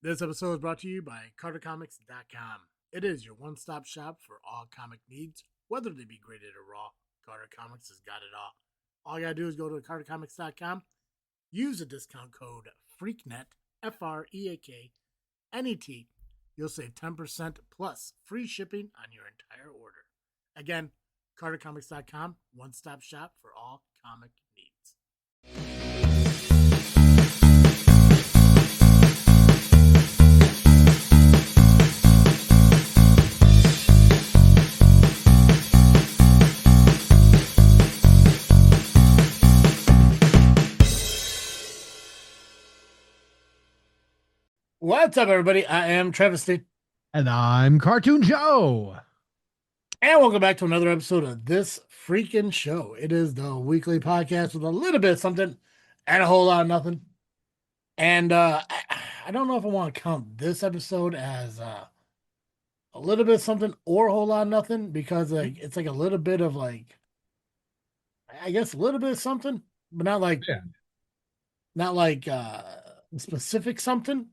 This episode is brought to you by CarterComics.com. It is your one-stop shop for all comic needs, whether they be graded or raw. Carter Comics has got it all. All you gotta do is go to CarterComics.com, use the discount code FREAKNET, FREAKNET. You'll save 10% plus free shipping on your entire order. Again, CarterComics.com, one-stop shop for all comic needs. What's up, everybody? I am Travesty. And I'm Cartoon Joe. And welcome back to another episode of This Freakin' Show. It is the weekly podcast with a little bit of something and a whole lot of nothing. And I don't know if I want to count this episode as a little bit of something or a whole lot of nothing, because it's like a little bit of I guess a little bit of something, but not like specific something.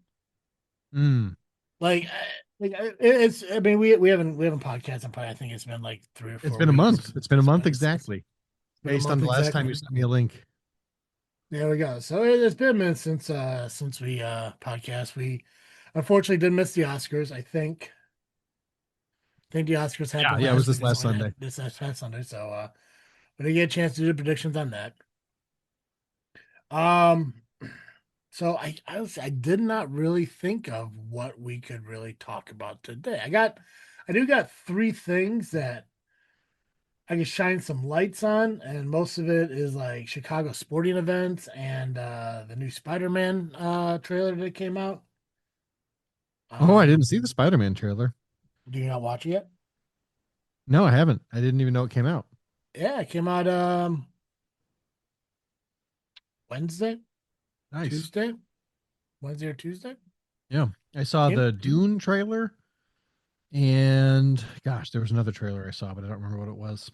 Like it's. I mean, we haven't podcasted in probably. I think it's been like 3 or 4 It's been weeks. a month. It's been a month exactly. Based on the last time you sent me a link. There we go. So it's been a minute since we podcast. We unfortunately did miss the Oscars. I think the Oscars happened. Yeah, it was this last Sunday. This past Sunday. So we didn't get a chance to do predictions on that. So I did not really think of what we could really talk about today. I got 3 things that I can shine some lights on, and most of it is like Chicago sporting events and the new Spider-Man trailer that came out. I didn't see the Spider-Man trailer. Do you not watch it yet? No, I haven't. I didn't even know it came out. Yeah, it came out Wednesday. Nice. Tuesday? Wednesday or Tuesday? Yeah. I saw the Dune trailer, and gosh, there was another trailer I saw, but I don't remember what it was.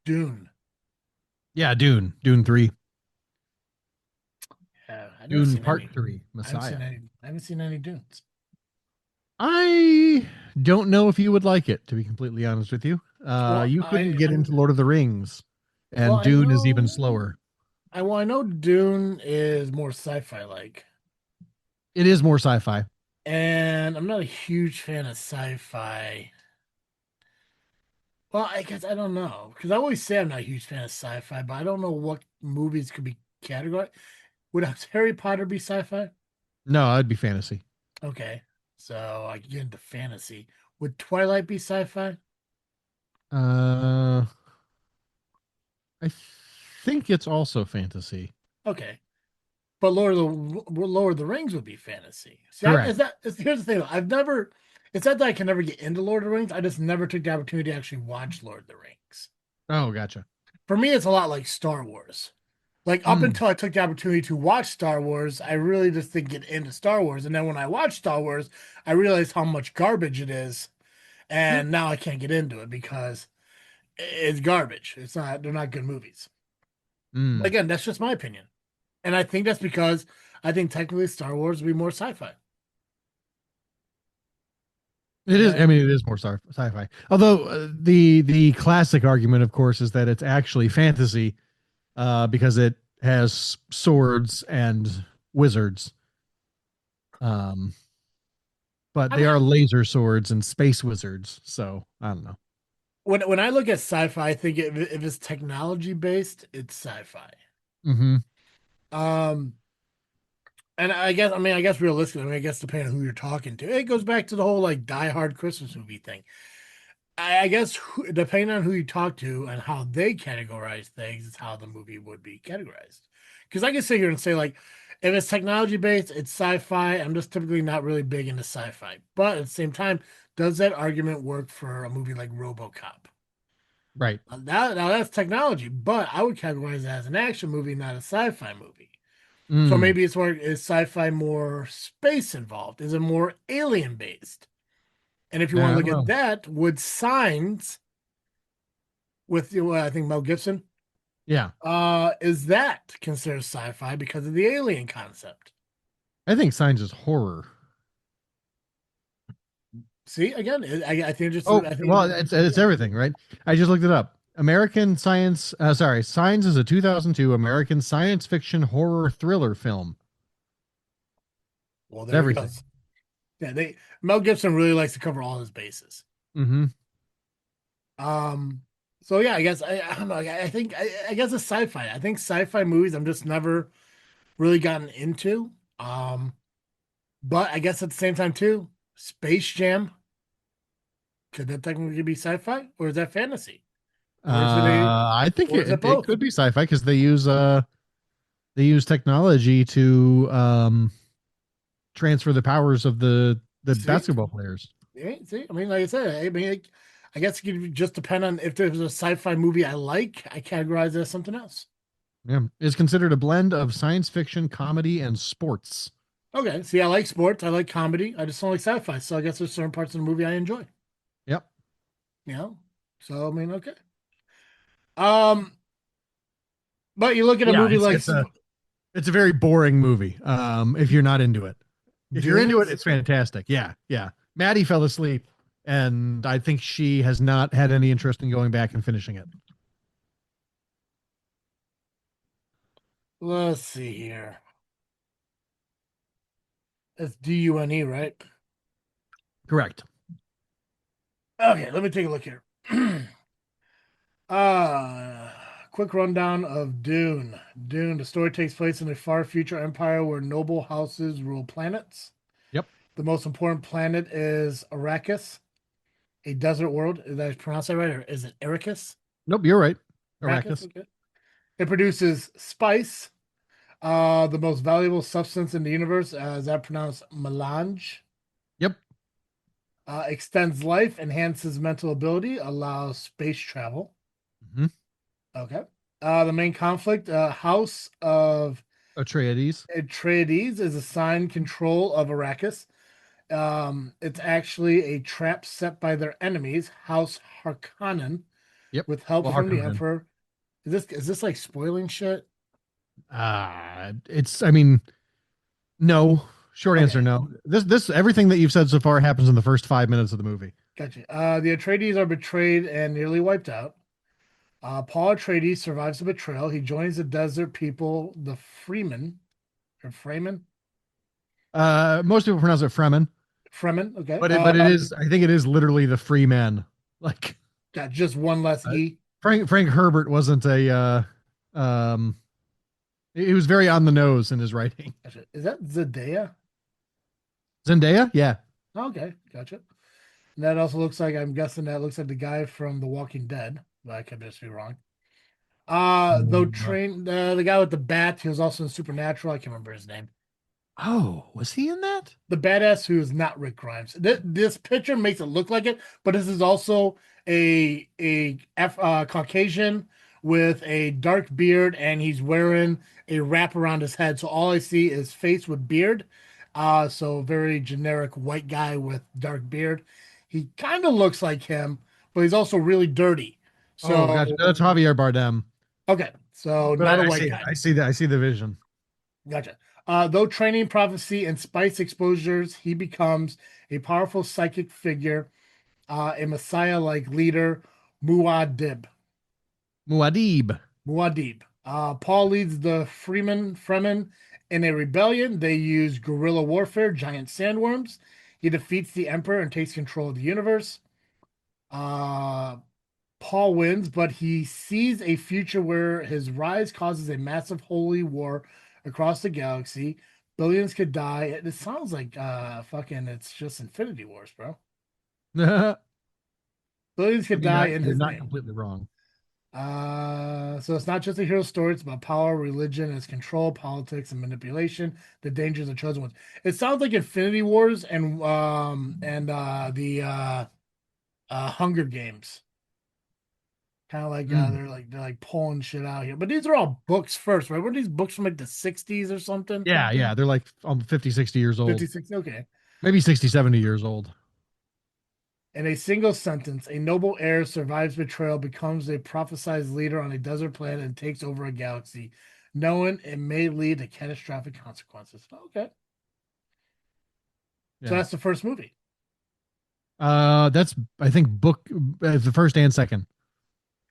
Dune. Yeah, Dune 3. Yeah, Dune Part 3, Messiah. I haven't seen any Dunes. I don't know if you would like it, to be completely honest with you. You couldn't get into Lord of the Rings, and Dune is even slower. I know Dune is more sci-fi like. It is more sci-fi. And I'm not a huge fan of sci-fi. Well, I guess I don't know, because I always say I'm not a huge fan of sci-fi, but I don't know what movies could be categorized. Would Harry Potter be sci-fi? No, it'd be fantasy. Okay, so I get into fantasy. Would Twilight be sci-fi? I think it's also fantasy. Okay, but Lord of the Rings would be fantasy. See, here's the thing. It's not that I can never get into Lord of the Rings. I just never took the opportunity to actually watch Lord of the Rings. Oh, gotcha. For me, it's a lot like Star Wars. Like up until I took the opportunity to watch Star Wars, I really just didn't get into Star Wars. And then when I watched Star Wars, I realized how much garbage it is. And now I can't get into it because it's garbage. They're not good movies. Again, that's just my opinion. And I think that's because I think technically Star Wars would be more sci-fi. It is. I mean, it is more sci-fi. Although the classic argument, of course, is that it's actually fantasy, because it has swords and wizards. But they are laser swords and space wizards. So I don't know. When I look at sci-fi, I think if it's technology based, it's sci-fi. And I guess realistically, depending on who you're talking to, it goes back to the whole like Die Hard Christmas movie thing. I guess depending on who you talk to and how they categorize things is how the movie would be categorized. Because I can sit here and say, like, if it's technology based, it's sci-fi. I'm just typically not really big into sci-fi. But at the same time, does that argument work for a movie like RoboCop? Right. Now that's technology, but I would categorize it as an action movie, not a sci-fi movie. So maybe is sci-fi more space involved? Is it more alien based? And if you want to look at that, would Signs with I think Mel Gibson? Yeah. Is that considered sci-fi because of the alien concept? I think Signs is horror. See, again, I think just Oh, I well, think it's everything, right? I just looked it up. American Science, sorry, Signs is a 2002 American science fiction horror thriller film. well, It's there he everything. goes. Yeah, they Mel Gibson really likes to cover all his bases. Mm-hmm. Um, so yeah, I don't know. I guess it's sci-fi. I think sci-fi movies I'm just never really gotten into. Um, but I guess at the same time too, Space Jam, could that technically be sci-fi or is that fantasy? Or is it a I think or is it it both? could be sci-fi because they use technology to transfer the powers of the See? basketball players. Yeah, see, I mean, like I said, I mean, I guess it could just depend on if there's a sci-fi movie I like, I categorize it as something else. Yeah, it's considered a blend of science fiction, comedy, and sports. Okay, see, I like sports, I like comedy, I just don't like sci-fi. So I guess there's certain parts of the movie I enjoy. Yep. You know, so I mean, okay. Um, but you look at a Yeah, movie like it's a very boring movie. If you're not into it, if you're into Dune. it, it's fantastic. Yeah, yeah. Maddie fell asleep, and I think she has not had any interest in going back and finishing it. Let's see here. It's Dune, right? Correct. Okay, let me take a look here. Uh, quick rundown of Dune. Dune, the story takes place in a far future empire where noble houses rule planets. Yep. The most important planet is Arrakis, a desert world. Did I pronounce that right? Or is it Arrakis? Nope. You're right. Arrakis, Arrakis. okay. It produces spice, the most valuable substance in the universe. Is that pronounced melange? Yep. Extends life, enhances mental ability, allows space travel. Hmm. Okay. The main conflict, House of Atreides. Atreides is assigned control of Arrakis. It's actually a trap set by their enemies, House Harkonnen, Yep. with help Well, from the Harkonnen. Emperor. Is this like spoiling shit? It's. I mean, no. Short answer, Okay, no. This everything that you've said so far happens in the first 5 minutes of the movie. gotcha. The Atreides are betrayed and nearly wiped out. Paul Atreides survives the betrayal. He joins the desert people, the Freeman or Freeman, Most people pronounce it Fremen, Fremen. Okay. but it is. I think it is literally the free men. Like Got just one less uh, E. Frank Herbert wasn't a. He was very on the nose in his writing. Gotcha. Is that Zendaya? Zendaya, yeah. Okay, gotcha. And that also looks like I'm guessing that looks like the guy from The Walking Dead, but I could just be wrong. Though train the guy with the bat, he was also in Supernatural. I can't remember his name. Oh, was he in that? The badass who is not Rick Grimes. This picture makes it look like it, but this is also a Caucasian with a dark beard, and he's wearing a wrap around his head. So all I see is face with beard. So very generic white guy with dark beard. He kind of looks like him, but he's also really dirty. Oh, gotcha. So No, that's Javier Bardem. okay, so But not a I white see it. guy. I see that. I see the vision. Gotcha. Though training prophecy and spice exposures, he becomes a powerful psychic figure, a messiah-like leader, Muad'Dib. Muad'Dib. Muad'Dib. Paul leads the Fremen in a rebellion. They use guerrilla warfare, giant sandworms. He defeats the Emperor and takes control of the universe. Uh, Paul wins, but he sees a future where his rise causes a massive holy war across the galaxy. Billions could die. It sounds like fucking it's just Infinity Wars, bro. I Billions could mean, die in you're his not name. completely wrong. So it's not just a hero story, it's about power, religion, its control, politics, and manipulation, the dangers of chosen ones. It sounds like Infinity Wars and the Hunger Games. Kind of like Mm. they're like pulling shit out here. But these are all books first, right? Were these books from like the 60s or something? Yeah, yeah. They're like 50, 60 years old. 56. Okay. Maybe 60, 70 years old. In a single sentence, a noble heir survives betrayal, becomes a prophesized leader on a desert planet, and takes over a galaxy, knowing it may lead to catastrophic consequences. Okay. So Yeah. that's the first movie. That's I think book the first and second.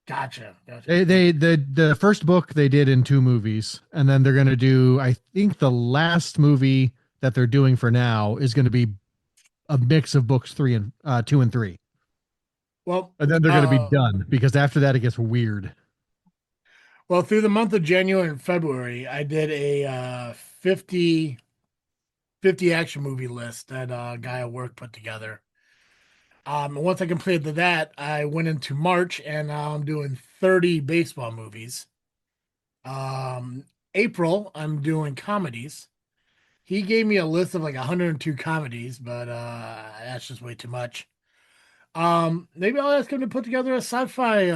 Gotcha. Gotcha. The first book they did in two movies, and then they're gonna do. I think the last movie that they're doing for now is going to be a mix of books three and two and three, Well, and then they're going to be done because after that it gets weird. well, through the month of January and February, I did a 50 action movie list that a guy at work put together. And once I completed that, I went into March and now I'm doing 30 baseball movies. Um, April, I'm doing comedies. He gave me a list of like 102 comedies, but that's just way too much. Maybe I'll ask him to put together a sci-fi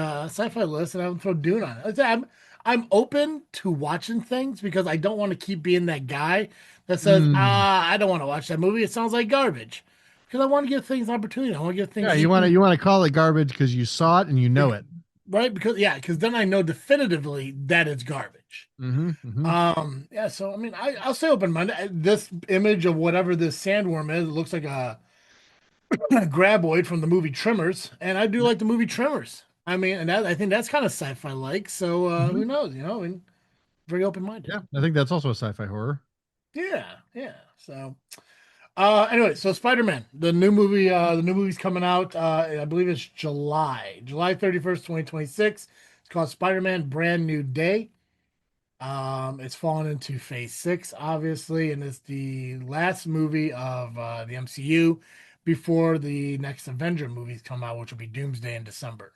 list and I'll throw Dune on it. I'm open to watching things because I don't want to keep being that guy that says, Mm. I don't want to watch that movie. It sounds like garbage. Because I want to give things an opportunity. I want to give Yeah, things some, you want to call it garbage because you saw it and you know it. right? Because yeah, because then I know definitively that it's garbage. Mm-hmm, mm-hmm. Yeah, so I mean, I'll say open minded. This image of whatever this sandworm is, it looks like a graboid from the movie Tremors, and I do like the movie Tremors. I mean, and that I think that's kind of sci-fi like. So who Mm-hmm. knows? I mean, very open minded. Yeah, I think that's also a sci-fi horror. Yeah, yeah. So anyway, so Spider-Man, the new movie's coming out. I believe it's July 31st, 2026. It's called Spider-Man Brand New Day. It's fallen into phase six, obviously, and it's the last movie of the MCU before the next Avenger movies come out, which will be Doomsday in December.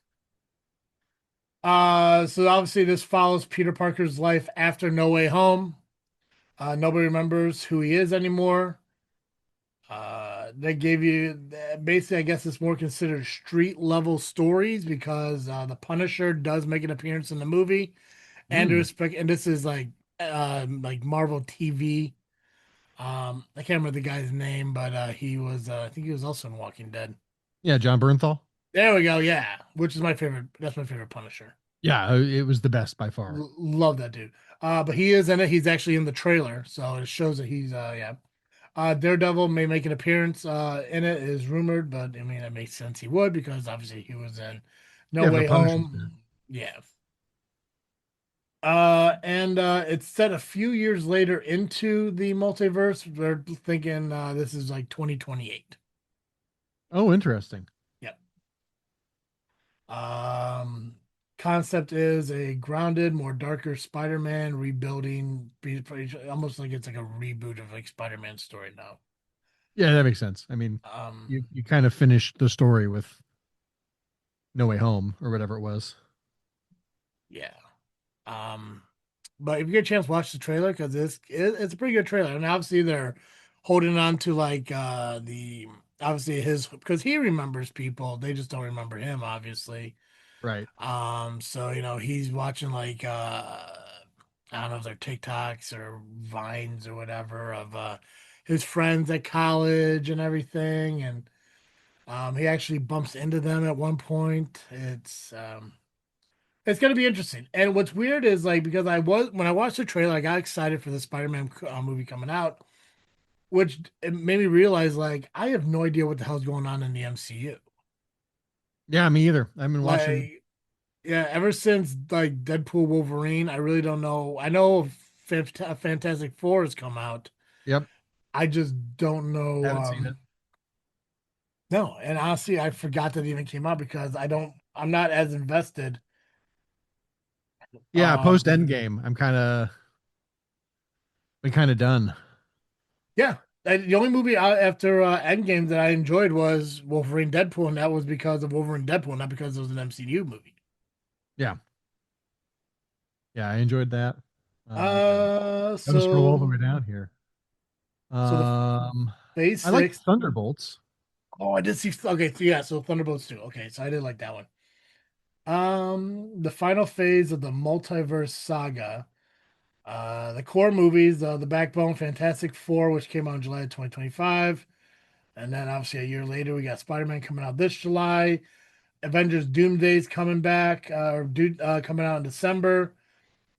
So obviously this follows Peter Parker's life after No Way Home. Nobody remembers who he is anymore. They gave you basically, I guess it's more considered street level stories because the Punisher does make an appearance in the movie, and Mm. and this is like Marvel TV. I can't remember the guy's name, but he was I think he was also in Walking Dead. Yeah, John Bernthal. There we go. Yeah, which is my favorite. That's my favorite Punisher. Yeah, it was the best by far. Love that dude. But he is in it. He's actually in the trailer, so it shows that he's yeah. Daredevil may make an appearance in it is rumored, but I mean it makes sense he would because obviously he was in No Yeah, if the Way Punisher's there. Home. Yeah. And it's set a few years later into the multiverse. We're thinking this is like 2028. Oh, interesting. Yep. Um, Concept is a grounded, more darker Spider-Man rebuilding, almost like it's like a reboot of like Spider-Man story now. Yeah, that makes sense. I mean, Um, you kind of finished the story with No Way Home or whatever it was. yeah. Um, but if you get a chance, watch the trailer because it's a pretty good trailer. And obviously they're holding on to like the obviously his because he remembers people, they just don't remember him, obviously. Right. So he's watching like I don't know if they're TikToks or Vines or whatever of his friends at college and everything, and he actually bumps into them at one point. It's gonna be interesting. And what's weird is like because I was when I watched the trailer, I got excited for the Spider-Man movie coming out, which it made me realize like I have no idea what the hell's going on in the MCU. Yeah, me either. I've been watching. Like, yeah, ever since like Deadpool Wolverine, I really don't know. I know Fantastic Four has come out. Yep. I just don't know. Haven't seen it. No, and honestly, I forgot that it even came out because I'm not as invested. Yeah, post Um, Endgame, been kind of done. yeah, the only movie after Endgame that I enjoyed was Wolverine Deadpool, and that was because of Wolverine Deadpool, not because it was an MCU movie. Yeah. Yeah, I enjoyed that. Uh, Gotta scroll all the so way down here. so the Um, Phase I like Six. Thunderbolts. Oh, I did see. Okay, so yeah, so Thunderbolts too. Okay, so I did like that one. The final phase of the multiverse saga. The core movies, the Backbone, Fantastic Four, which came out in July of 2025. And then obviously a year later, we got Spider-Man coming out this July. Avengers Doomsday's coming back, coming out in December.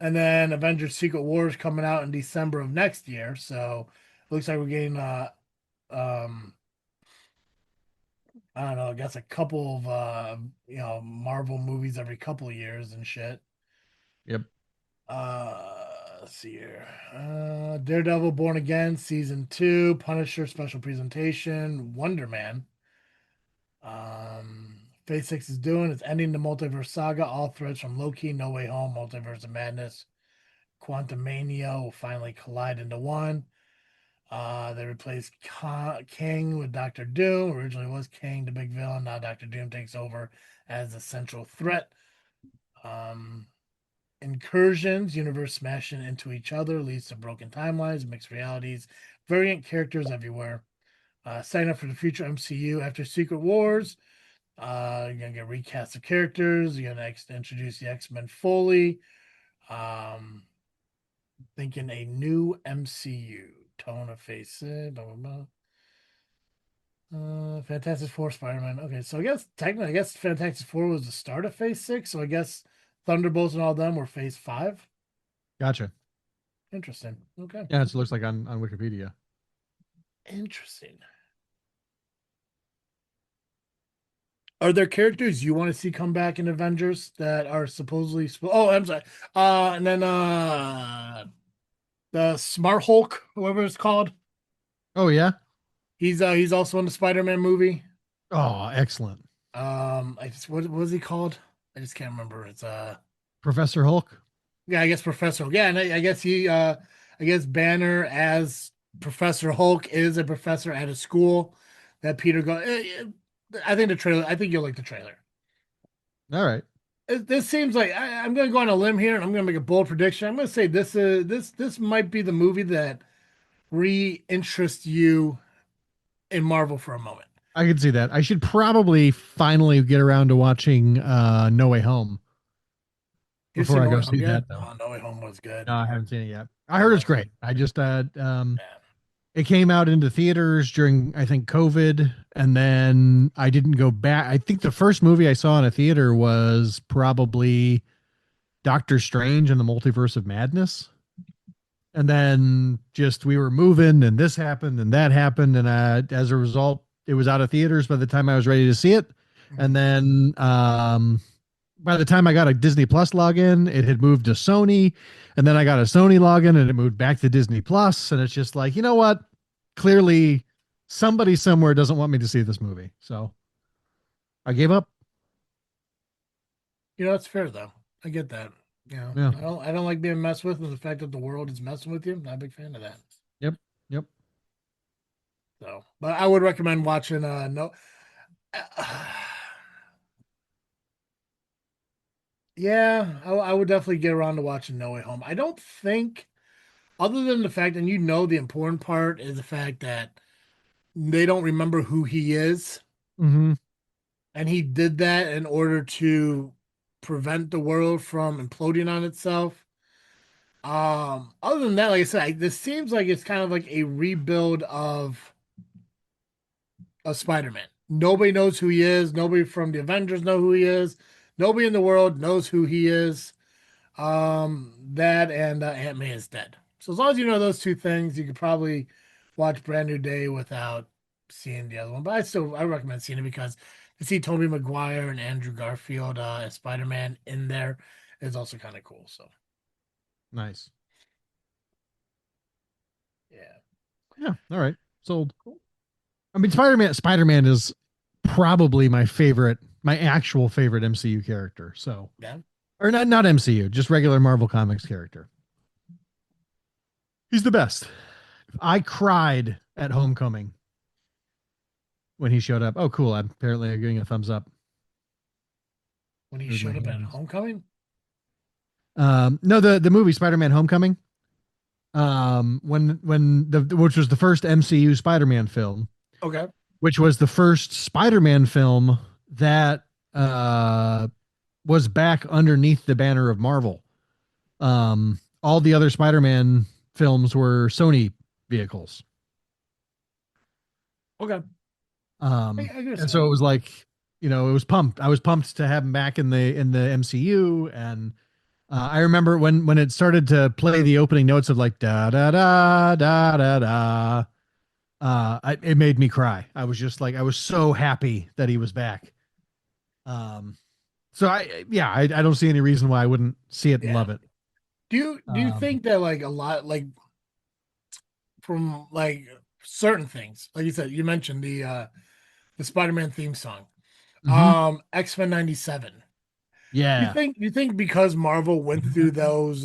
And then Avengers Secret Wars coming out in December of next year. So it looks like we're getting um I don't know, I guess a couple of Marvel movies every couple of years and shit. Yep. Let's see here. Daredevil Born Again season 2, Punisher special presentation, Wonder Man. Phase 6 is doing it's ending the multiverse saga. All threads from Loki, No Way Home, Multiverse of Madness, Quantum Mania will finally collide into one. They replaced King with Doctor Doom. Originally was King the big villain. Now Doctor Doom takes over as the central threat. Um, Incursions, universe smashing into each other leads to broken timelines, mixed realities, variant characters everywhere. Sign up for the future MCU after Secret Wars. You're gonna get recast of characters. You're gonna introduce the X-Men fully. Um, Thinking a new MCU tone of face. Blah, blah, blah. Fantastic Four, Spider-Man. Okay, so I guess technically, I guess Fantastic Four was the start of Phase 6. So I guess Thunderbolts and all them were Phase 5. Gotcha. Interesting. Okay, Yeah, it looks like on Wikipedia. interesting. Are there characters you want to see come back in Avengers that are supposedly? Oh, I'm sorry. And then the Smart Hulk, whoever it's called. Oh yeah. He's also in the Spider-Man movie. Oh, excellent. I just what was he called? I just can't remember. It's Professor Hulk. yeah, I guess Professor. Yeah, and I guess I guess Banner as Professor Hulk is a professor at a school that Peter go. I think the trailer. I think you'll like the trailer. All right. This seems like I'm going to go on a limb here, and I'm going to make a bold prediction. I'm going to say this might be the movie that re-interests you in Marvel for a moment. I can see that. I should probably finally get around to watching No Way Home You before seen I No go Way Home see yet? that though. Oh, No Way Home was good. No, I haven't seen it yet. I heard No, it's great. I just yeah. it came out into theaters during I think COVID, and then I didn't go back. I think the first movie I saw in a theater was probably Doctor Strange and the Multiverse of Madness. And then just we were moving and this happened and that happened, and as a result it was out of theaters by the time I was ready to see it. And Mhm. then by the time I got a Disney Plus login, it had moved to Sony, and then I got a Sony login and it moved back to Disney Plus, and it's just like, you know what? Clearly somebody somewhere doesn't want me to see this movie. So I gave up. It's fair though. I get that. Yeah. I don't like being messed with, and the fact that the world is messing with you, I'm not a big fan of that. Yep. Yep. So, but I would recommend watching no yeah, I would definitely get around to watching No Way Home. I don't think other than the fact, and the important part is the fact that they don't remember who he is, Mm-hmm. and he did that in order to prevent the world from imploding on itself. Other than that, like I said, this seems like it's kind of like a rebuild of Spider-Man. Nobody knows who he is. Nobody from the Avengers know who he is. Nobody in the world knows who he is. That and Aunt May is dead. So as long as you know those two things, you could probably watch Brand New Day without seeing the other one. But I recommend seeing it because to see Tobey Maguire and Andrew Garfield as Spider-Man in there is also kind of cool. So Nice. yeah, Yeah. All right. Sold. cool. I mean, Spider-Man is probably my actual favorite MCU character. So, Yeah. or not MCU, just regular Marvel Comics character. He's the best. I cried at Homecoming when he showed up. Oh, cool. I'm apparently getting a thumbs up. When he There's my showed up at hands. Homecoming. No, the movie Spider-Man Homecoming. When the which was the first MCU Spider-Man film, Okay. which was the first Spider-Man film that was back underneath the banner of Marvel. All the other Spider-Man films were Sony vehicles. Okay. I guess And so. so it was like, it was pumped. I was pumped to have him back in the MCU. And I remember when it started to play the opening notes of like da da da da da da. It made me cry. I was just like, I was so happy that he was back. Um, so I don't see any reason why I wouldn't see it and Yeah. love it. Do you Um, think that like a lot like from like certain things, like you said, you mentioned the Spider-Man theme song, mhm. X-Men '97. Yeah. Do you think because Marvel went through those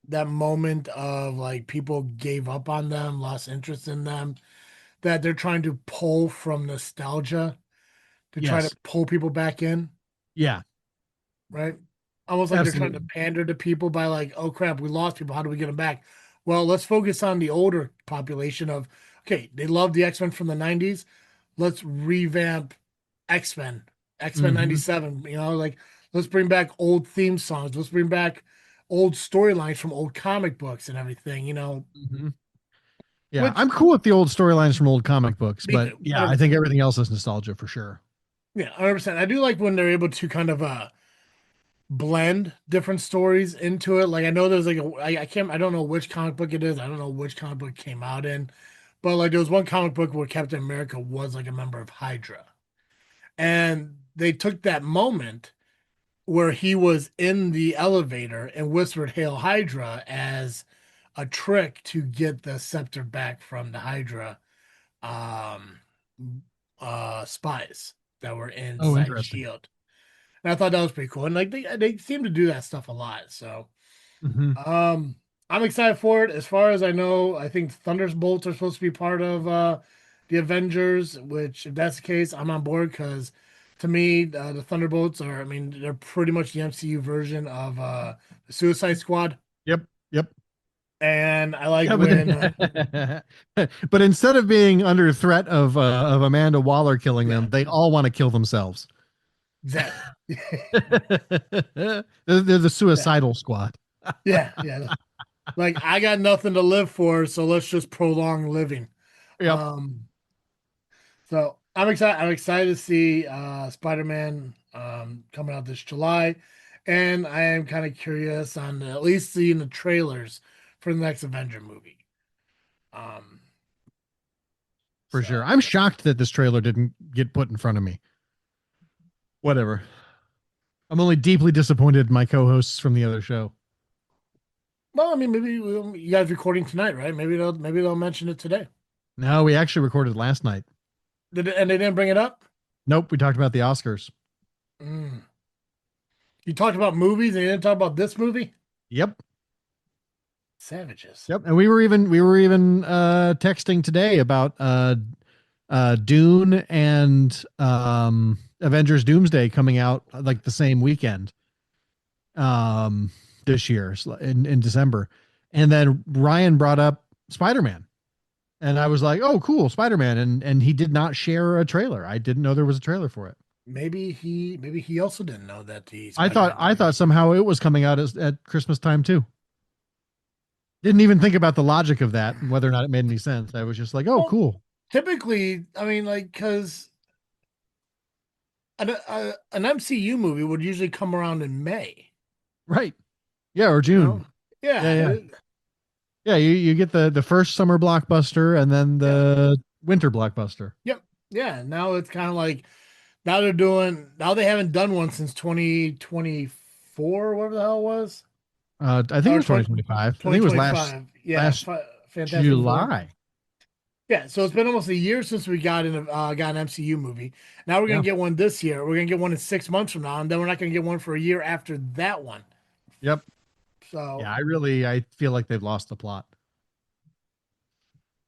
that moment of like people gave up on them, lost interest in them, that they're trying to pull from nostalgia to try to Yes. pull people back in, Yeah. right? Almost like they're trying to Absolutely. pander to people by like, oh crap, we lost people. How do we get them back? Well, let's focus on the older population of, okay, they love the X-Men from the 90s. Let's revamp X-Men, X-Men Hmm. 97, like let's bring back old theme songs. Let's bring back old storylines from old comic books and everything, Hmm. Yeah, which I'm cool with the old storylines from old comic books, me but too, yeah, I 100%. think everything else is nostalgia for sure. Yeah, 100%. I do like when they're able to kind of blend different stories into it. Like I know there's like I can't I don't know which comic book it is. I don't know which comic book it came out in, but like there was one comic book where Captain America was like a member of Hydra. And they took that moment where he was in the elevator and whispered Hail Hydra as a trick to get the scepter back from the Hydra um spies that were Oh, inside interesting. Shield. And I thought that was pretty cool. And like they seem to do that stuff a lot. So Hmm. um I'm excited for it. As far as I know, I think Thunderbolts are supposed to be part of the Avengers, which if that's the case, I'm on board because to me, the Thunderbolts are, I mean, they're pretty much the MCU version of the Suicide Squad. Yep. Yep. And I like Yeah, when but instead of being under threat of Amanda Waller killing yeah, them, they all want to kill themselves. exactly. They're the Yeah, suicidal squad. yeah. Like I got nothing to live for, so let's just prolong living. Yep, Um So I'm excited. I'm excited to see Spider-Man coming out this July, and I am kind of curious on at least seeing the trailers for the next Avenger movie. Um, for sure. so I'm shocked that this trailer didn't get put in front of me. Whatever. I'm only deeply disappointed in my co-hosts from the other show. well, I mean, maybe you guys recording tonight, right? Maybe they'll mention it today. No, we actually recorded last night. And they didn't bring it up. Nope, we talked about the Oscars. Mm. You talked about movies and you didn't talk about this movie. Yep. Savages. Yep. And we were even texting today about Dune and Avengers Doomsday coming out like the same weekend this year in December. And then Ryan brought up Spider-Man. And I was like, "Oh, cool, Spider-Man." And he did not share a trailer. I didn't know there was a trailer for it. Maybe he also didn't know that the I thought Spider-Man I movie. thought somehow it was coming out at Christmas time too. Didn't even think about the logic of that and whether or not it made any sense. I was just like, "Oh, Well, cool." typically, I mean, like, because an MCU movie would usually come around in May, Right. Yeah, or you know? June. Yeah, Yeah, yeah. Yeah, you get the first summer blockbuster and then yeah, the winter blockbuster. yep, yeah. Now it's kind of like now they haven't done one since 2024, whatever the hell it was, I think it or was 2025. I think it was last 2025. Yeah, last Fantastic Four. July. Yeah, so it's been almost a year since we got an MCU movie. Now we're gonna Yeah. get one this year. We're gonna get one in 6 months from now, and then we're not gonna get one for a year after that one. Yep. Yeah, So I feel like they've lost the plot.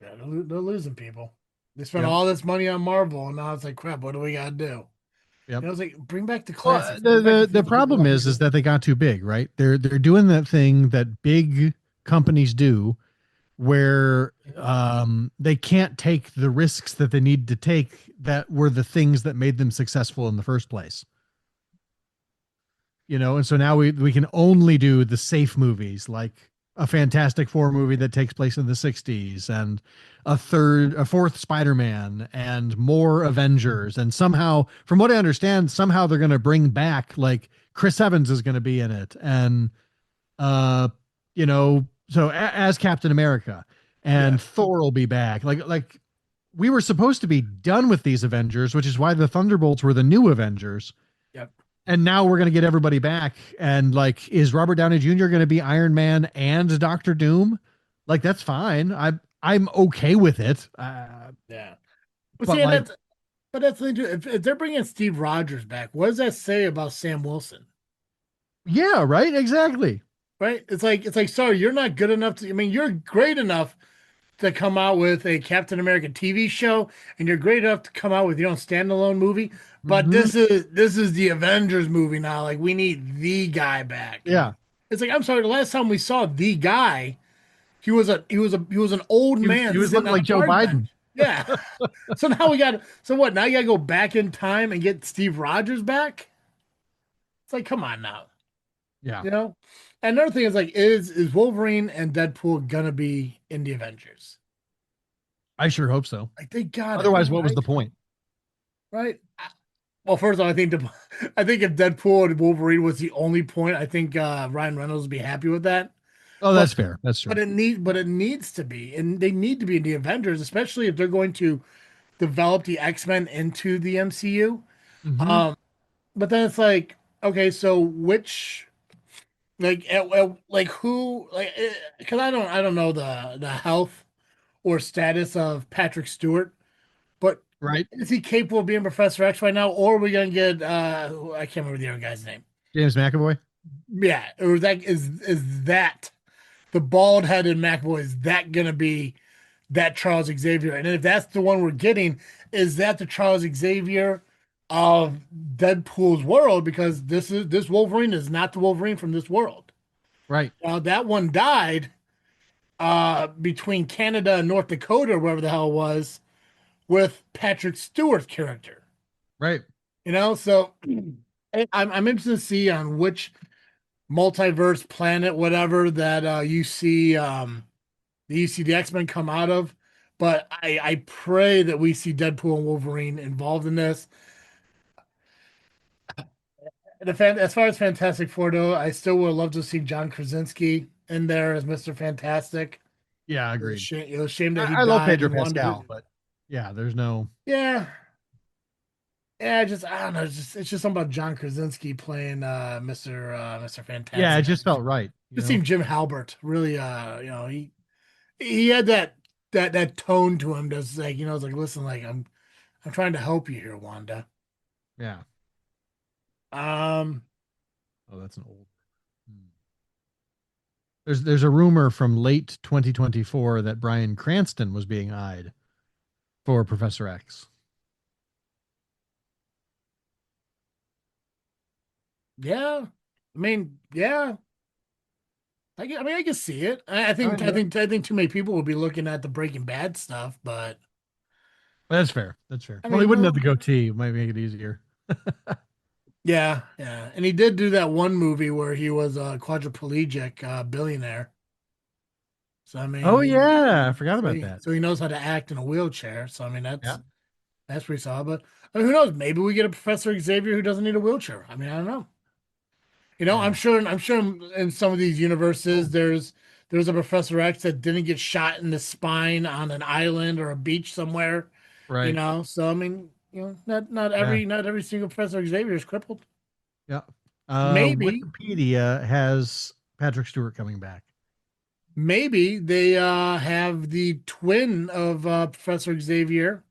yeah, they're losing people. They spent Yep. all this money on Marvel, and now it's like, crap, what do we gotta do? Yep. And I was like, bring back the Well, classics, the bring back the the things the that people problem love. is that they got too big, right? They're doing that thing that big companies do where they can't take the risks that they need to take that were the things that made them successful in the first place. And so now we can only do the safe movies like a Fantastic Four movie that takes place in the 60s, and a fourth Spider-Man, and more Avengers. And somehow, from what I understand, somehow they're going to bring back, like, Chris Evans is going to be in it. And, uh, as Captain America, Yeah. and Thor will be back. Like we were supposed to be done with these Avengers, which is why the Thunderbolts were the new Avengers. Yep. And now we're going to get everybody back. And like, is Robert Downey Jr. going to be Iron Man and Doctor Doom? Like, that's fine. I'm okay with it. Yeah. But But see, and like, that's the thing too. If they're bringing Steve Rogers back, what does that say about Sam Wilson? yeah, right, exactly. Right? It's like, sorry, you're not good enough to. I mean, you're great enough to come out with a Captain America TV show, and you're great enough to come out with your own standalone movie. But Hmm. this is the Avengers movie now. Like, we need the guy back. Yeah, It's like, I'm sorry, the last time we saw the guy, he was an old he man was sitting looking on a like Joe park bench. Biden. Yeah. So now we got so what? Now you gotta go back in time and get Steve Rogers back? It's like, come on now. Yeah, You know? And another thing is like, is Wolverine and Deadpool gonna be in the Avengers? I sure hope so. Like, they gotta Otherwise, be, what was right? the point? Right? Well, first of all, I think if Deadpool and Wolverine was the only point, I think Ryan Reynolds would be happy with that. Oh, But that's fair. That's true. but it needs to be, and they need to be in the Avengers, especially if they're going to develop the X-Men into the MCU. Hmm. Um, but then it's like, okay, so which like who like because I don't know the health or status of Patrick Stewart, but Right. is he capable of being Professor X right now, or are we gonna get I can't remember the other guy's name. James McAvoy. Yeah, or is that the bald headed McAvoy? Is that gonna be that Charles Xavier? And if that's the one we're getting, is that the Charles Xavier of Deadpool's world? Because this Wolverine is not the Wolverine from this world. Right. That one died between Canada and North Dakota, or wherever the hell it was, with Patrick Stewart's character. Right. So I'm interested to see on which multiverse planet, whatever that you see the X-Men come out of. But I pray that we see Deadpool and Wolverine involved in this. As far as Fantastic Four, though, I still would love to see John Krasinski in there as Mr. Fantastic. Yeah, It was a agreed. shame, it was a shame that he I love died Pedro in Pascal, WandaVision. but yeah, there's no. Yeah, yeah, I don't know. It's just something about John Krasinski playing Mr. Yeah, it Fantastic. just felt right. Just seemed Jim Halbert really. He had that tone to him. That's like, it's like, listen, like, I'm trying to help you here, Wanda. Yeah. Um, Oh, that's an old. Hmm. There's a rumor from late 2024 that Bryan Cranston was being eyed for Professor X. yeah, yeah. I can see it. I Oh, think I yeah. think I think too many people will be looking at the Breaking Bad stuff, but That's fair. That's fair. I Well, he mean, wouldn't have well, the goatee. It might make it easier. yeah, yeah. And he did do that one movie where he was a quadriplegic billionaire. So I mean, Oh yeah, I forgot so about he, that. so he knows how to act in a wheelchair. So I mean, Yeah. that's pretty solid. But I mean, who knows? Maybe we get a Professor Xavier who doesn't need a wheelchair. I mean, I don't know. I'm Yeah. sure. I'm sure in some of these universes, Oh, there's a Professor X that didn't get shot in the spine on an island or a beach somewhere. right. So I mean, not Yeah. every single Professor Xavier is crippled. Yeah. Maybe Wikipedia has Patrick Stewart coming back, maybe they have the twin of Professor Xavier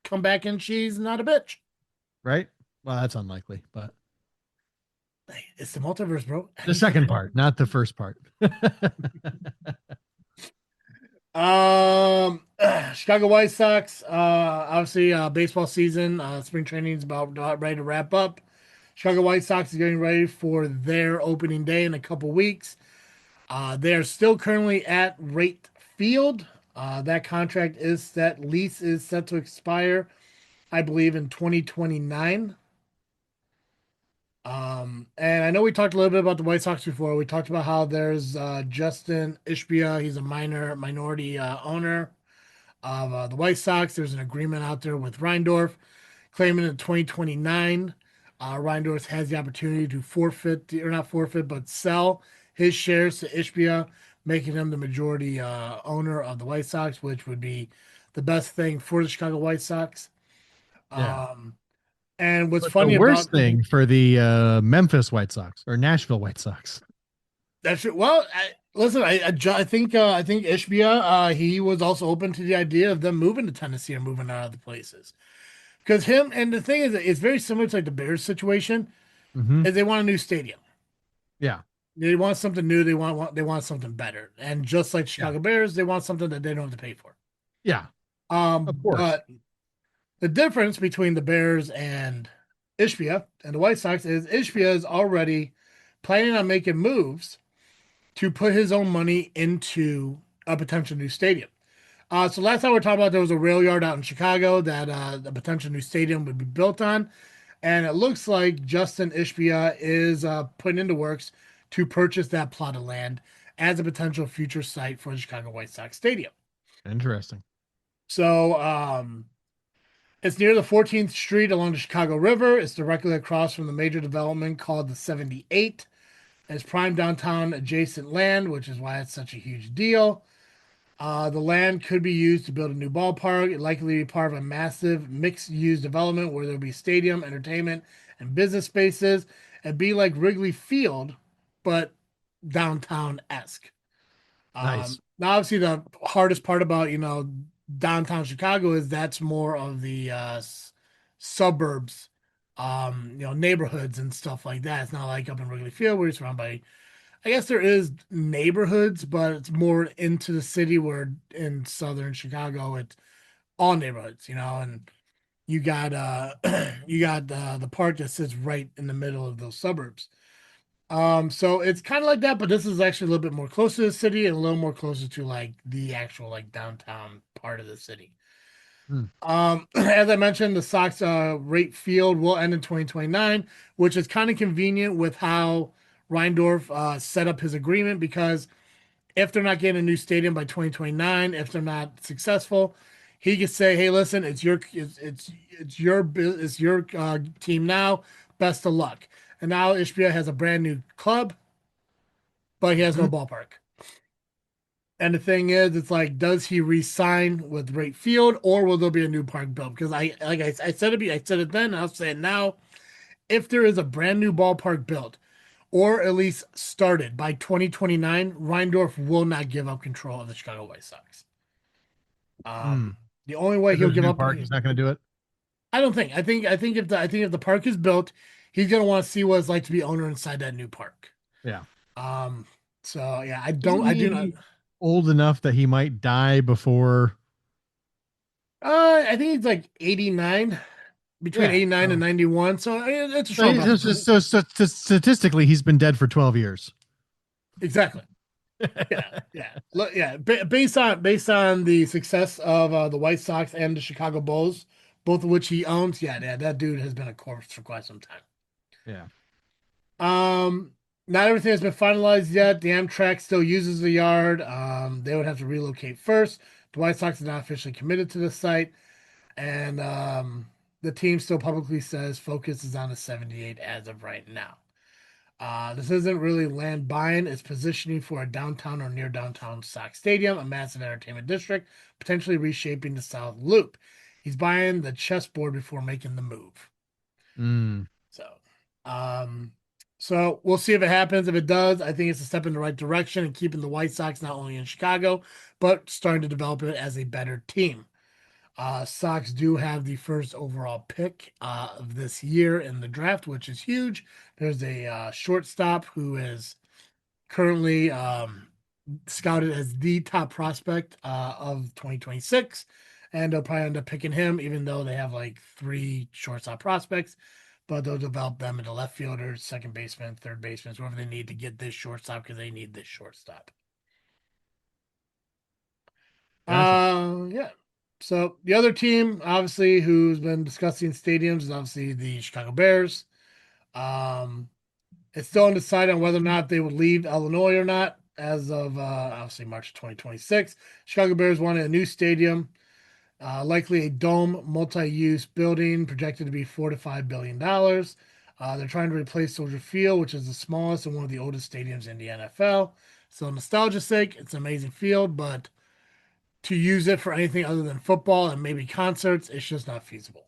come back and she's not a bitch. right? Well, that's unlikely, but Hey, it's the multiverse, bro. the Anything second can part, happen. not the first part. Chicago White Sox. Obviously, baseball season, spring training is about ready to wrap up. Chicago White Sox is getting ready for their opening day in a couple weeks. They are still currently at Rate Field. That lease is set to expire, I believe, in 2029. And I know we talked a little bit about the White Sox before. We talked about how there's Justin Ishbia. He's a minority owner of the White Sox. There's an agreement out there with Reindorf claiming in 2029, Reindorf has the opportunity to forfeit, or not forfeit, but sell his shares to Ishbia, making him the majority owner of the White Sox, which would be the best thing for the Chicago White Sox. Yeah. Um, and what's But the funny about worst thing for the Memphis White Sox or Nashville White Sox. that's it. Well, listen, I think Ishbia he was also open to the idea of them moving to Tennessee or moving out of the places because him and the thing is it's very similar to like the Bears situation Hmm. is they want a new stadium. Yeah. They want something new. They want something better. And just like Yeah. Chicago Bears, they want something that they don't have to pay for. Yeah. Of course. But the difference between the Bears and Ishbia and the White Sox is Ishbia is already planning on making moves to put his own money into a potential new stadium. So last time we were talking about there was a rail yard out in Chicago that the potential new stadium would be built on. And it looks like Justin Ishbia is putting into works to purchase that plot of land as a potential future site for the Chicago White Sox Stadium. Interesting. So it's near the 14th Street along the Chicago River. It's directly across from the major development called the 78. It's prime downtown adjacent land, which is why it's such a huge deal. The land could be used to build a new ballpark. It likely be part of a massive mixed-use development where there'll be stadium, entertainment, and business spaces. It'd be like Wrigley Field, but downtown-esque. Nice. Now, obviously, the hardest part about downtown Chicago is that's more of the suburbs, neighborhoods and stuff like that. It's not like up in Wrigley Field where you're surrounded by I guess there is neighborhoods, but it's more into the city where in southern Chicago it's all neighborhoods, and you got you got the park that sits right in the middle of those suburbs. So it's kind of like that, but this is actually a little bit more close to the city and a little more closer to like the actual like downtown part of the city. Hmm. As I mentioned, the Sox rate field will end in 2029, which is kind of convenient with how Reindorf set up his agreement because if they're not getting a new stadium by 2029, if they're not successful, he could say, "Hey, listen, it's your team now. Best of luck." And now Ishbia has a brand new club, but he has Mhm. no ballpark. And the thing is, it's like, does he re-sign with Rate Field, or will there be a new park built? Because I said it, I said it then, and I'll say it now. If there is a brand new ballpark built, or at least started by 2029, Reindorf will not give up control of the Chicago White Sox. Hmm. The only way If he'll there's a give new up, park, he's not going to do it. I don't think. I think if the park is built, he's gonna want to see what it's like to be owner inside that new park. Yeah. Um, so yeah, Isn't I do not. he old enough that he might die before? I think he's like 89, between Yeah. 89 and 91. So it's a So, short process. statistically, he's been dead for 12 years. Exactly. Yeah, yeah, look, yeah. Based on the success of the White Sox and the Chicago Bulls, both of which he owns, yeah, that dude has been a corpse for quite some time. Yeah. Um, Not everything has been finalized yet. The Amtrak still uses the yard. They would have to relocate first. The White Sox are not officially committed to the site, and the team still publicly says focus is on the 78 as of right now. This isn't really land buying, it's positioning for a downtown or near downtown Sox Stadium, a massive entertainment district, potentially reshaping the South Loop. He's buying the chessboard before making the move. Mm. So, um, so we'll see if it happens. If it does, I think it's a step in the right direction and keeping the White Sox not only in Chicago, but starting to develop it as a better team. Sox do have the first overall pick of this year in the draft, which is huge. There's a shortstop who is currently scouted as the top prospect of 2026, and they'll probably end up picking him, even though they have like three shortstop prospects. But they'll develop them into left fielders, second baseman, third baseman, whoever they need to get this shortstop because they need this shortstop. Gotcha. Yeah. So the other team, obviously, who's been discussing stadiums is obviously the Chicago Bears. Um, it's still undecided on whether or not they would leave Illinois or not as of obviously March 2026. Chicago Bears wanted a new stadium, likely a dome multi-use building projected to be $4 to $5 billion. They're trying to replace Soldier Field, which is the smallest and one of the oldest stadiums in the NFL. So nostalgia's sake, it's an amazing field, but to use it for anything other than football and maybe concerts, it's just not feasible.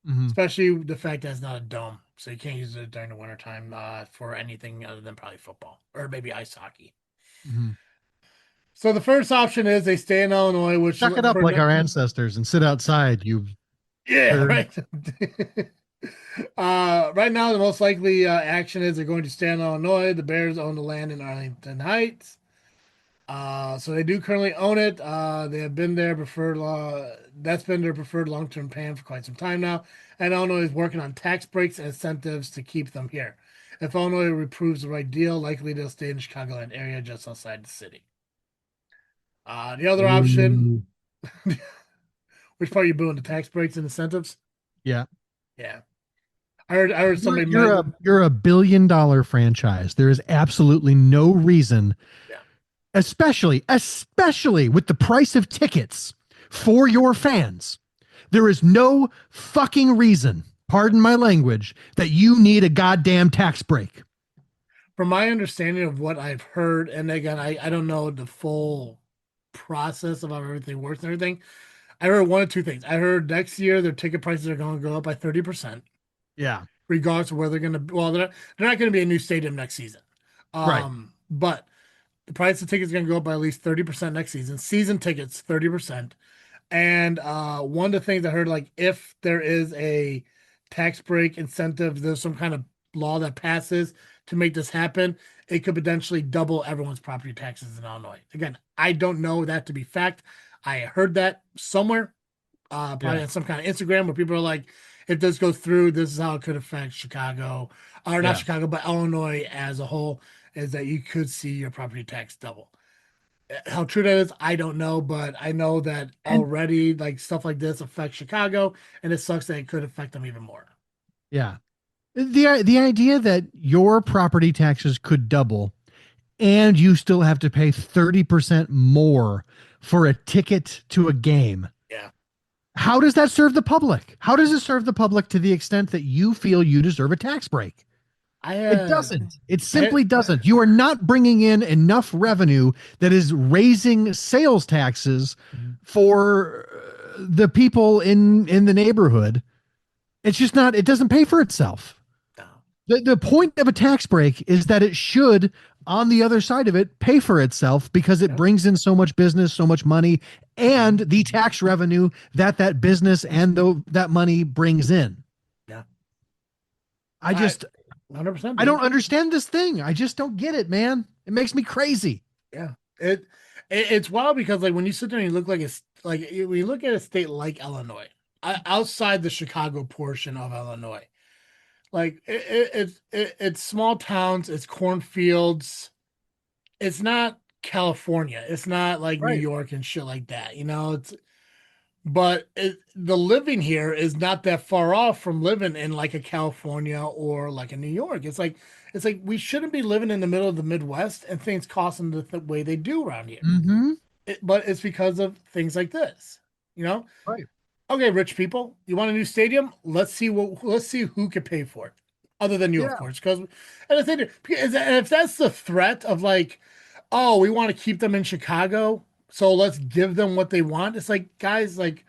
Hmm. Especially the fact that it's not a dome, so you can't use it during the wintertime for anything other than probably football or maybe ice hockey. Hmm. So the first option is they stay in Illinois, which Suck it up for like our ancestors and sit outside, you yeah, turd. right. Right now, the most likely action is they're going to stay in Illinois. The Bears own the land in Arlington Heights. So they do currently own it. They have been their preferred that's been their preferred long-term plan for quite some time now. And Illinois is working on tax breaks and incentives to keep them here. If Illinois approves the right deal, likely they'll stay in the Chicagoland area just outside the city. The other option, Ooh. which part are you booing? The tax breaks and incentives? Yeah. Yeah. I heard You're somebody you're might a you're a billion-dollar franchise. There is absolutely no reason, yeah. especially with the price of tickets for your fans. There is no fucking reason, pardon my language, that you need a goddamn tax break. From my understanding of what I've heard, and again, I don't know the full process of how everything works and everything. I heard one of two things. I heard next year their ticket prices are going to go up by 30%, Yeah. regardless of where they're going to. Well, they're not going to be a new stadium next season. Right. But the price of tickets is going to go up by at least 30% next season. Season tickets 30%. And one of the things I heard, like if there is a tax break incentive, there's some kind of law that passes to make this happen, it could potentially double everyone's property taxes in Illinois. Again, I don't know that to be fact. I heard that somewhere, probably Yeah. on some kind of Instagram where people are like, if this goes through, this is how it could affect Chicago, or not Yeah. Chicago, but Illinois as a whole, is that you could see your property tax double. How true that is, I don't know, but I know that And already like stuff like this affects Chicago, and it sucks that it could affect them even more. yeah. The idea that your property taxes could double and you still have to pay 30% more for a ticket to a game. Yeah. How does that serve the public? How does it serve the public to the extent that you feel you deserve a tax break? I It doesn't. It I simply doesn't. You are not bringing in enough revenue that is raising sales taxes for the people in the neighborhood. It's just not, it doesn't pay for itself. no. The point of a tax break is that it should, on the other side of it, pay for itself because it Yeah. brings in so much business, so much money, and the tax revenue that that business and that money brings in. Yeah. I I just, 100%, I don't dude. understand this thing. I just don't get it, man. It makes me crazy. Yeah. It's wild because like when you sit there and you look like it's like when you look at a state like Illinois, outside the Chicago portion of Illinois, like it's small towns, it's cornfields. It's not California. It's not like New Right. York and shit like that. The living here is not that far off from living in like a California or like a New York. It's like we shouldn't be living in the middle of the Midwest and things costing the way they do around here. Mm-hmm. But it's because of things like this. You know? Right. Okay, rich people, you want a new stadium? Let's see who can pay for it. Other than you, of Yeah. course. Because and the thing is, and if that's the threat of like, oh, we want to keep them in Chicago, so let's give them what they want. It's like, guys, like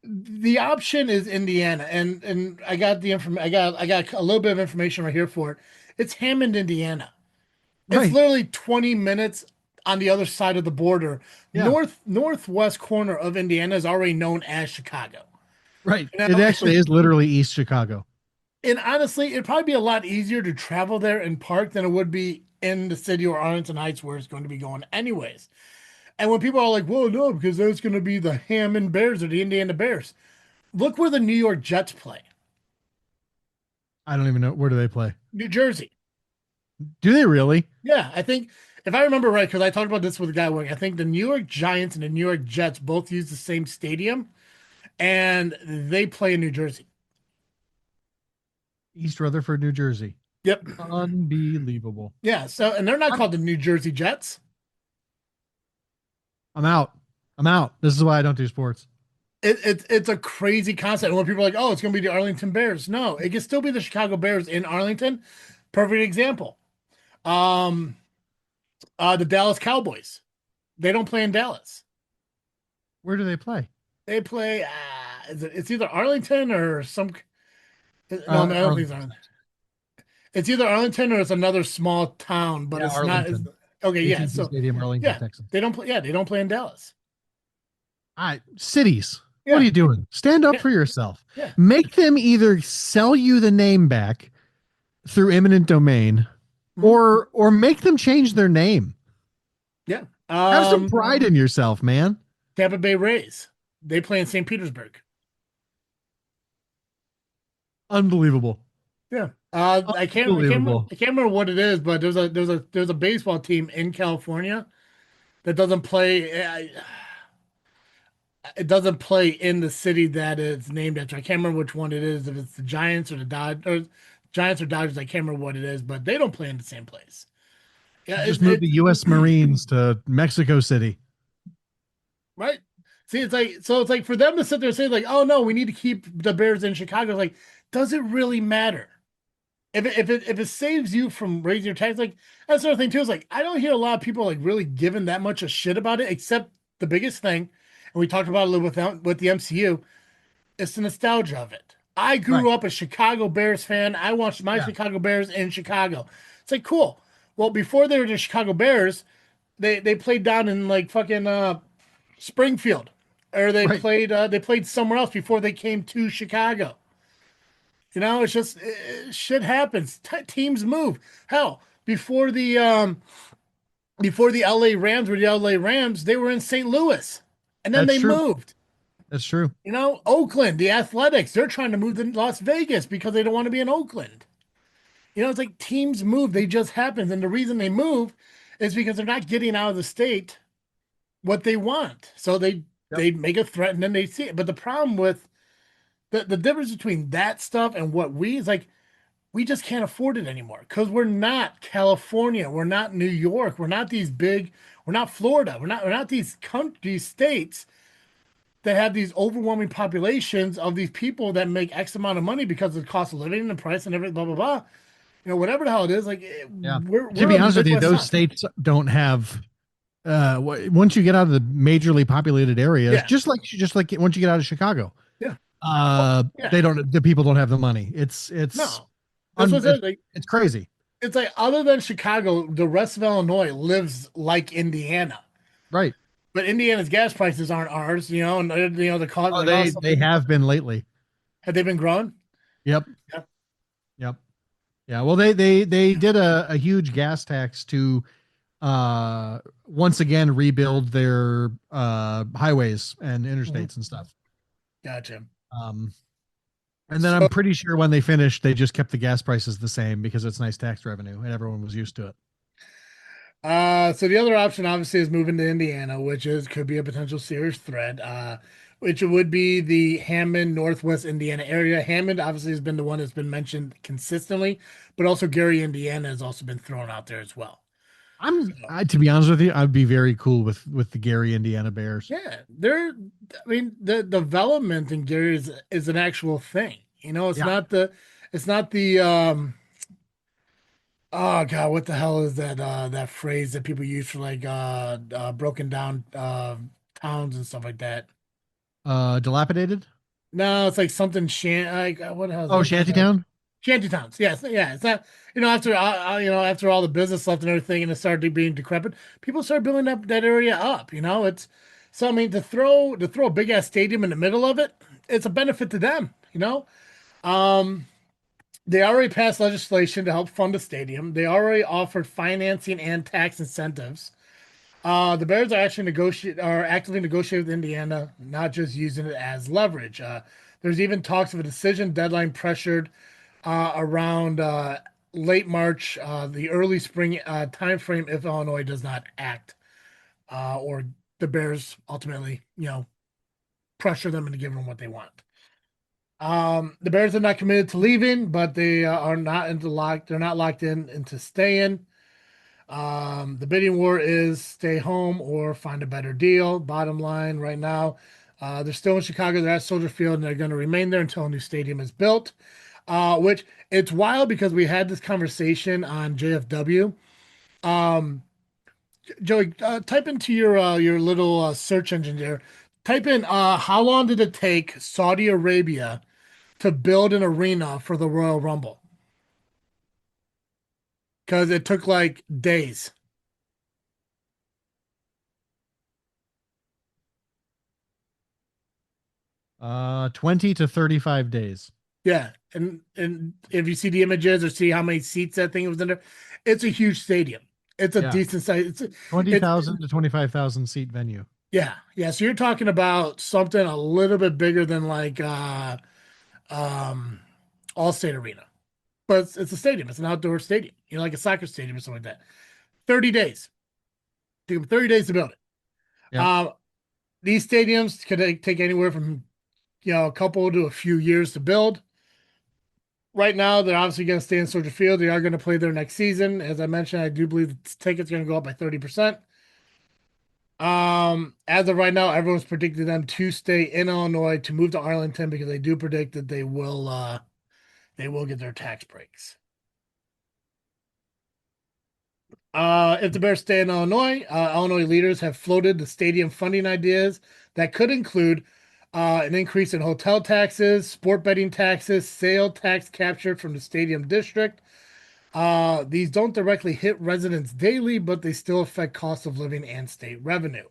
the option is Indiana, and I got the information. I got a little bit of information right here for it. It's Hammond, Indiana. It's Right. literally 20 minutes on the other side of the border. Yeah. Northwest corner of Indiana is already known as Chicago. Right. You It know, actually is literally East Chicago. and honestly, it'd probably be a lot easier to travel there and park than it would be in the city or Arlington Heights where it's going to be going anyways. And when people are like, "Well, no, because there's going to be the Hammond Bears or the Indiana Bears," look where the New York Jets play. I don't even know. Where do they play? New Jersey. Do they really? Yeah, I think if I remember right, because I talked about this with a guy working, I think the New York Giants and the New York Jets both use the same stadium, and they play in New Jersey. East Rutherford, New Jersey. Yep. Unbelievable. Yeah. So, and they're not I'm, called the New Jersey Jets. I'm out. I'm out. This is why I don't do sports. It's a crazy concept. And when people are like, "Oh, it's going to be the Arlington Bears," no, it can still be the Chicago Bears in Arlington. Perfect example. Um, the Dallas Cowboys. They don't play in Dallas. Where do they play? They play. It's either Arlington or some. No, I don't think it's Arlington. Arlington. It's either Arlington or it's another small town, but Yeah, it's not. Arlington. Okay, yeah. AT&T So Stadium, Arlington, yeah, Texas. they don't play. Yeah, they don't play in Dallas. All right, cities. What are Yeah, you doing? Stand up yeah, for yourself. yeah. Make them either sell you the name back through eminent domain, Mhm. or make them change their name. Yeah. Have some pride in yourself, man. Tampa Bay Rays. They play in St. Petersburg. Unbelievable. Yeah. Unbelievable. I can't remember what it is, but there's a baseball team in California that doesn't play. It doesn't play in the city that it's named after. I can't remember which one it is. If it's the Giants or the Dodgers, or Giants or Dodgers, I can't remember what it is, but they don't play in the same place. Yeah, Just move the U.S. Marines to Mexico City. right. See, it's like so. It's like for them to sit there and say like, "Oh no, we need to keep the Bears in Chicago." Like, does it really matter? If it saves you from raising your tax, like that's another thing too. Is like I don't hear a lot of people like really giving that much a shit about it, except the biggest thing, and we talked about it a little with the MCU. It's the nostalgia of it. I Right. grew up a Chicago Bears fan. I watched my Yeah. Chicago Bears in Chicago. It's like cool. Well, before they were the Chicago Bears, they played down in like fucking Springfield, or Right. they played somewhere else before they came to Chicago. You know, it's just shit happens. Teams move. Hell, before the LA Rams were the LA Rams, they were in St. Louis, and then That's they true. moved. That's true. You know, Oakland, the Athletics, they're trying to move to Las Vegas because they don't want to be in Oakland. You know, it's like teams move, they just happen. And the reason they move is because they're not getting out of the state what they want. So Yep. they make a threat and then they see it. But the problem with the difference between that stuff and what we is like we just can't afford it anymore because we're not California, we're not New York, we're not these big, we're not Florida, we're not these countries, states that have these overwhelming populations of these people that make X amount of money because of the cost of living and the price and everything, blah blah blah. You know, whatever the hell it is, like Yeah. To we're be on the honest with you, Midwest those South. states don't have once you get out of the majorly populated areas, Yeah, just like once you get out of Chicago, yeah, oh, yeah. they don't the people don't have the money. It's No, that's what it is. Like it's crazy. it's like other than Chicago, the rest of Illinois lives like Indiana. Right. But Indiana's gas prices aren't ours, you know, and you know the cost, Oh, like all stuff. they have been lately. Have they been growing? Yep. Yeah. Yep. Yeah. Well, they did a huge gas tax to once again rebuild their highways and Mhm. interstates and stuff. Gotcha. Um, and then I'm So, pretty sure when they finished, they just kept the gas prices the same because it's nice tax revenue and everyone was used to it. so the other option obviously is moving to Indiana, which is could be a potential serious threat. Which would be the Hammond, Northwest Indiana area. Hammond obviously has been the one that's been mentioned consistently, but also Gary, Indiana has also been thrown out there as well. So To be honest with you, I'd be very cool with the Gary, Indiana Bears. yeah, I mean, the development in Gary is an actual thing. You know, Yeah. it's not the oh God, what the hell is that phrase that people use for like broken down towns and stuff like that? Dilapidated. No, it's like something like what the hell is Oh, it? Shantytown. Shanty towns. Yes, yeah. It's not after after all the business left and everything, and it started being decrepit, people started building up that area up. You know, it's so I mean to throw a big ass stadium in the middle of it, it's a benefit to them. You know, um, they already passed legislation to help fund the stadium. They already offered financing and tax incentives. The Bears are actively negotiating with Indiana, not just using it as leverage. There's even talks of a decision deadline pressured around late March, the early spring time frame if Illinois does not act, or the Bears ultimately, you know, pressure them into giving them what they want. The Bears are not committed to leaving, but they are not into lock. They're not locked in into staying. The bidding war is stay home or find a better deal. Bottom line, right now, they're still in Chicago. They're at Soldier Field, and they're going to remain there until a new stadium is built. Which it's wild because we had this conversation on JFW. Um, Joey, type into your little search engine there. Type in how long did it take Saudi Arabia to build an arena for the Royal Rumble? Because it took like days. 20 to 35 days. Yeah, and if you see the images or see how many seats that thing was in there, it's a huge stadium. It's a Yeah. decent size. It's 20,000 to 25,000 seat venue. yeah, yeah. So you're talking about something a little bit bigger than like um All-State Arena, but it's a stadium. It's an outdoor stadium. You know, like a soccer stadium or something like that. 30 days. Took them 30 days to build it. Yeah. Um, these stadiums could take anywhere from a couple to a few years to build. Right now, they're obviously going to stay in Soldier Field. They are going to play there next season. As I mentioned, I do believe the tickets are going to go up by 30%. As of right now, everyone's predicting them to stay in Illinois to move to Arlington because they do predict that they will get their tax breaks. If the Bears stay in Illinois, Illinois leaders have floated the stadium funding ideas that could include an increase in hotel taxes, sport betting taxes, sale tax captured from the stadium district. These don't directly hit residents daily, but they still affect cost of living and state revenue,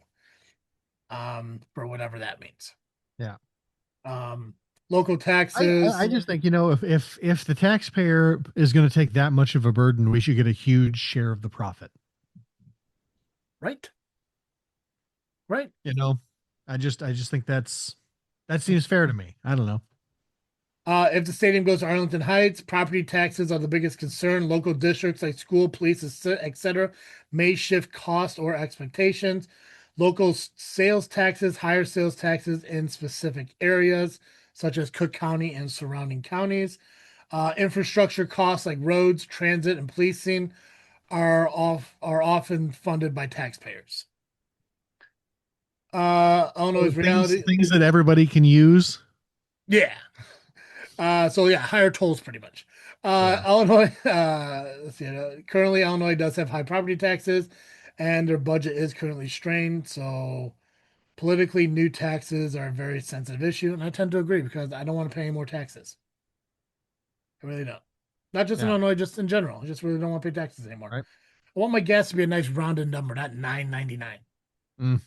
for whatever that means. Yeah. Um, Local I taxes, just think, if the taxpayer is going to take that much of a burden, we should get a huge share of the profit. right, right. You know, I just think that seems fair to me. I don't know. If the stadium goes to Arlington Heights, property taxes are the biggest concern. Local districts like school, police, etc., may shift costs or expectations. Local sales taxes, higher sales taxes in specific areas, such as Cook County and surrounding counties. Infrastructure costs like roads, transit, and policing are often funded by taxpayers. So Illinois things reality, things that everybody can use. yeah. So yeah, higher tolls pretty much. Yeah. Illinois, let's see, currently Illinois does have high property taxes, and their budget is currently strained. So politically, new taxes are a very sensitive issue, and I tend to agree because I don't want to pay any more taxes. I really don't. Not just in Yeah. Illinois, just in general. I just really don't want to pay taxes anymore. Right. I want my gas to be a nice rounded number, not 9.99. Mm,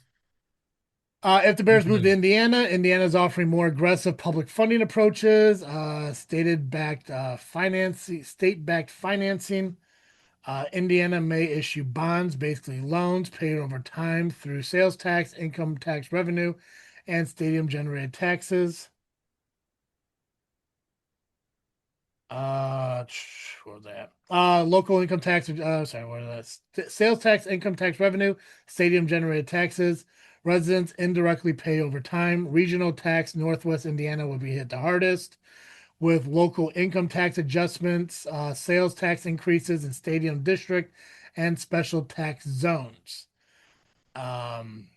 If the me Bears move to too. Indiana, Indiana's offering more aggressive public funding approaches, state-backed financing. Indiana may issue bonds, basically loans paid over time through sales tax, income tax revenue, and stadium generated taxes. What was that? Local income tax. Sorry, what was that? Sales tax, income tax revenue, stadium generated taxes. Residents indirectly pay over time. Regional tax, Northwest Indiana will be hit the hardest with local income tax adjustments, sales tax increases in stadium district, and special tax zones. Um,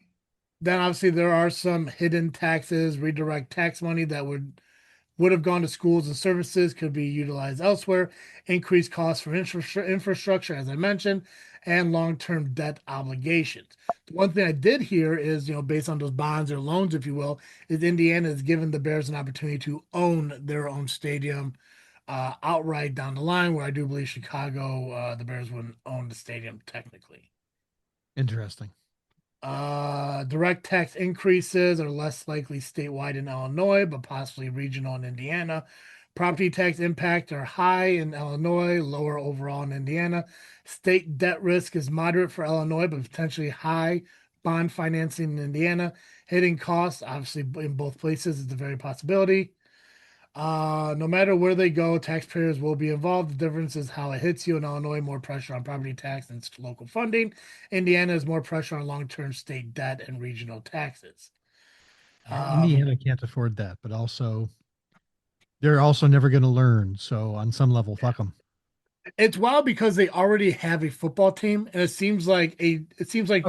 then obviously there are some hidden taxes, redirect tax money that would have gone to schools and services could be utilized elsewhere, increased costs for infrastructure, as I mentioned, and long-term debt obligations. The one thing I did hear is, based on those bonds or loans, if you will, is Indiana has given the Bears an opportunity to own their own stadium outright down the line, where I do believe Chicago, the Bears wouldn't own the stadium technically. Interesting. Direct tax increases are less likely statewide in Illinois, but possibly regional in Indiana. Property tax impact are high in Illinois, lower overall in Indiana. State debt risk is moderate for Illinois, but potentially high bond financing in Indiana. Hitting costs, obviously, in both places is a very possibility. No matter where they go, taxpayers will be involved. The difference is how it hits you. In Illinois, more pressure on property tax and local funding. Indiana is more pressure on long-term state debt and regional taxes. Yeah, Um, Indiana can't afford that, but also They're also never going to learn. So on some level, fuck them. It's wild because they already have a football team, and it seems like A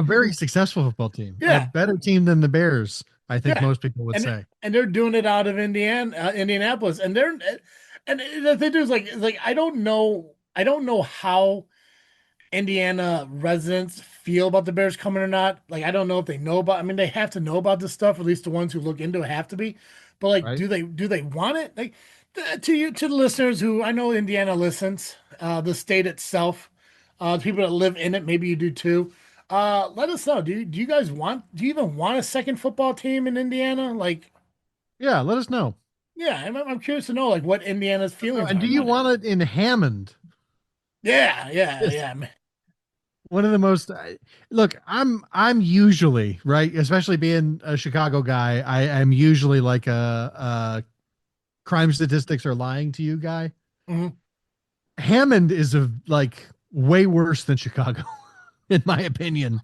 very successful football team, a yeah, better team than the Bears, I think yeah, most people would and say. they're doing it out of Indianapolis, and the thing is like I don't know how Indiana residents feel about the Bears coming or not. Like, I don't know if they know about. I mean, they have to know about this stuff. At least the ones who look into it have to be. But like, Right? do they want it? Like, to the listeners who I know Indiana listens, the state itself, the people that live in it, maybe you do too. Let us know. Do you guys want? Do you even want a second football team in Indiana? Like, Yeah, let us know. yeah, I'm curious to know like what Indiana's feelings And are do you about it. want it in Hammond? Yeah, yeah, Yes. yeah. One of the most look, I'm usually, right, especially being a Chicago guy, I am usually like a crime statistics are lying to you guy. Mhm. Hammond is a like way worse than Chicago, in my opinion.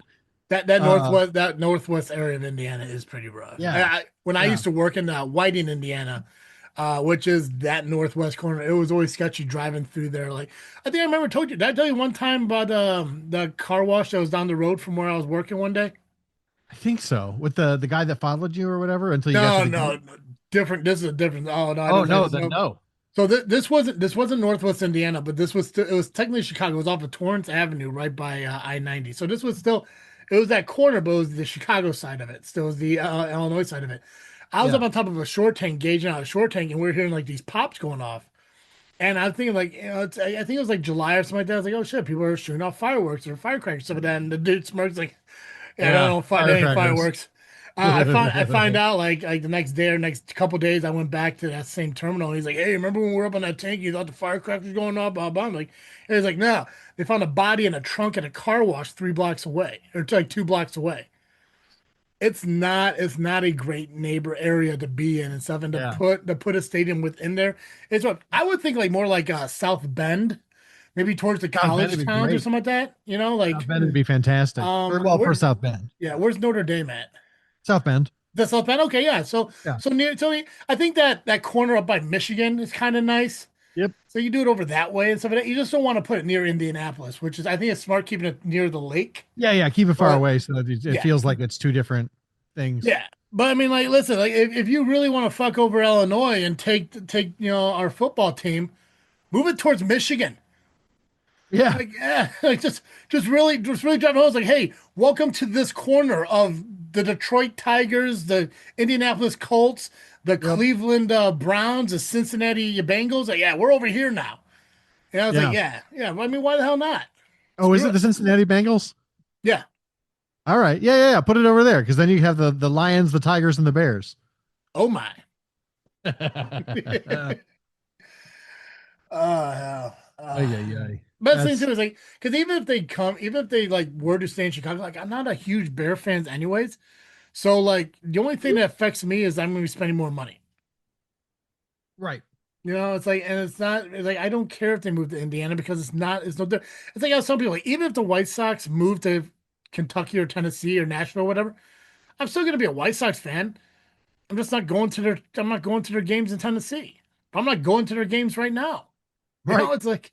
Uh That northwest area of Indiana is pretty rough. yeah, When I yeah. used to work in Whiting, Indiana, which is that northwest corner, it was always sketchy driving through there. Like I think I remember told you. Did I tell you one time about the car wash that was down the road from where I was working one day? I think so. With the guy that followed you or whatever until you got to No, the gate. no, no, different. This is a different. Oh no, I Oh didn't say no, this. then No. no. So this wasn't Northwest Indiana, but this was still, it was technically Chicago. It was off of Torrance Avenue, right by I-90. So this was still it was that corner, but it was the Chicago side of it. Still was the Illinois side of it. I was Yeah. up on top of a short tank, gauging out a short tank, and we are hearing like these pops going off. And I'm thinking like, I think it was like July or something like that. I was like, oh shit, people are shooting off fireworks or firecrackers, some of that. And the dude smirks like, yeah, Yeah. that ain't Firecrackers. fireworks. I find out like the next day or next couple days, I went back to that same terminal. And he's like, "Hey, remember when we were up on that tank? You thought the firecrackers going off?" Blah blah. I'm like, and he's like, "No, they found a body in a trunk at a car wash 3 blocks away, or like 2 blocks away. It's not a great neighbor area to be in and stuff. And Yeah. to put a stadium within there, it's what I would think like more like South Bend, maybe towards the South Bend college would be towns or great. something like that. You know, South like Bend would be fantastic. Or well, for where's South Bend. yeah, where's Notre Dame at? South Bend. The South Bend. Okay, yeah. Yeah. I think that corner up by Michigan is kind of nice. Yep. So you do it over that way and stuff like that. You just don't want to put it near Indianapolis, which is I think it's smart keeping it near the lake. Yeah, yeah. Keep it far But away so that it yeah, feels like it's two different things. yeah. But I mean, like, listen, like if you really want to fuck over Illinois and take our football team, move it towards Michigan. Yeah. Like, yeah, like just really driving home. It's like, hey, welcome to this corner of the Detroit Tigers, the Indianapolis Colts, the Yep. Cleveland Browns, the Cincinnati Bengals. Like, yeah, we're over here now. And I was like, Yeah. yeah, yeah. I mean, why the hell not? Oh, is Screw it it. the Cincinnati Bengals? Yeah. All right. Yeah, yeah, yeah. Put it over there because then you have the Lions, the Tigers, and the Bears. Oh my. Ay, Hell. ay, ay. But the thing That's too is like, because even if they like were to stay in Chicago, like I'm not a huge Bear fans anyways. So like the only thing that affects me is I'm gonna be spending more money. right. You know, it's like, and it's like I don't care if they move to Indiana because it's no different. It's like how some people like, even if the White Sox move to Kentucky or Tennessee or Nashville or whatever, I'm still gonna be a White Sox fan. I'm not going to their games in Tennessee. I'm not going to their games right now. You know, Right.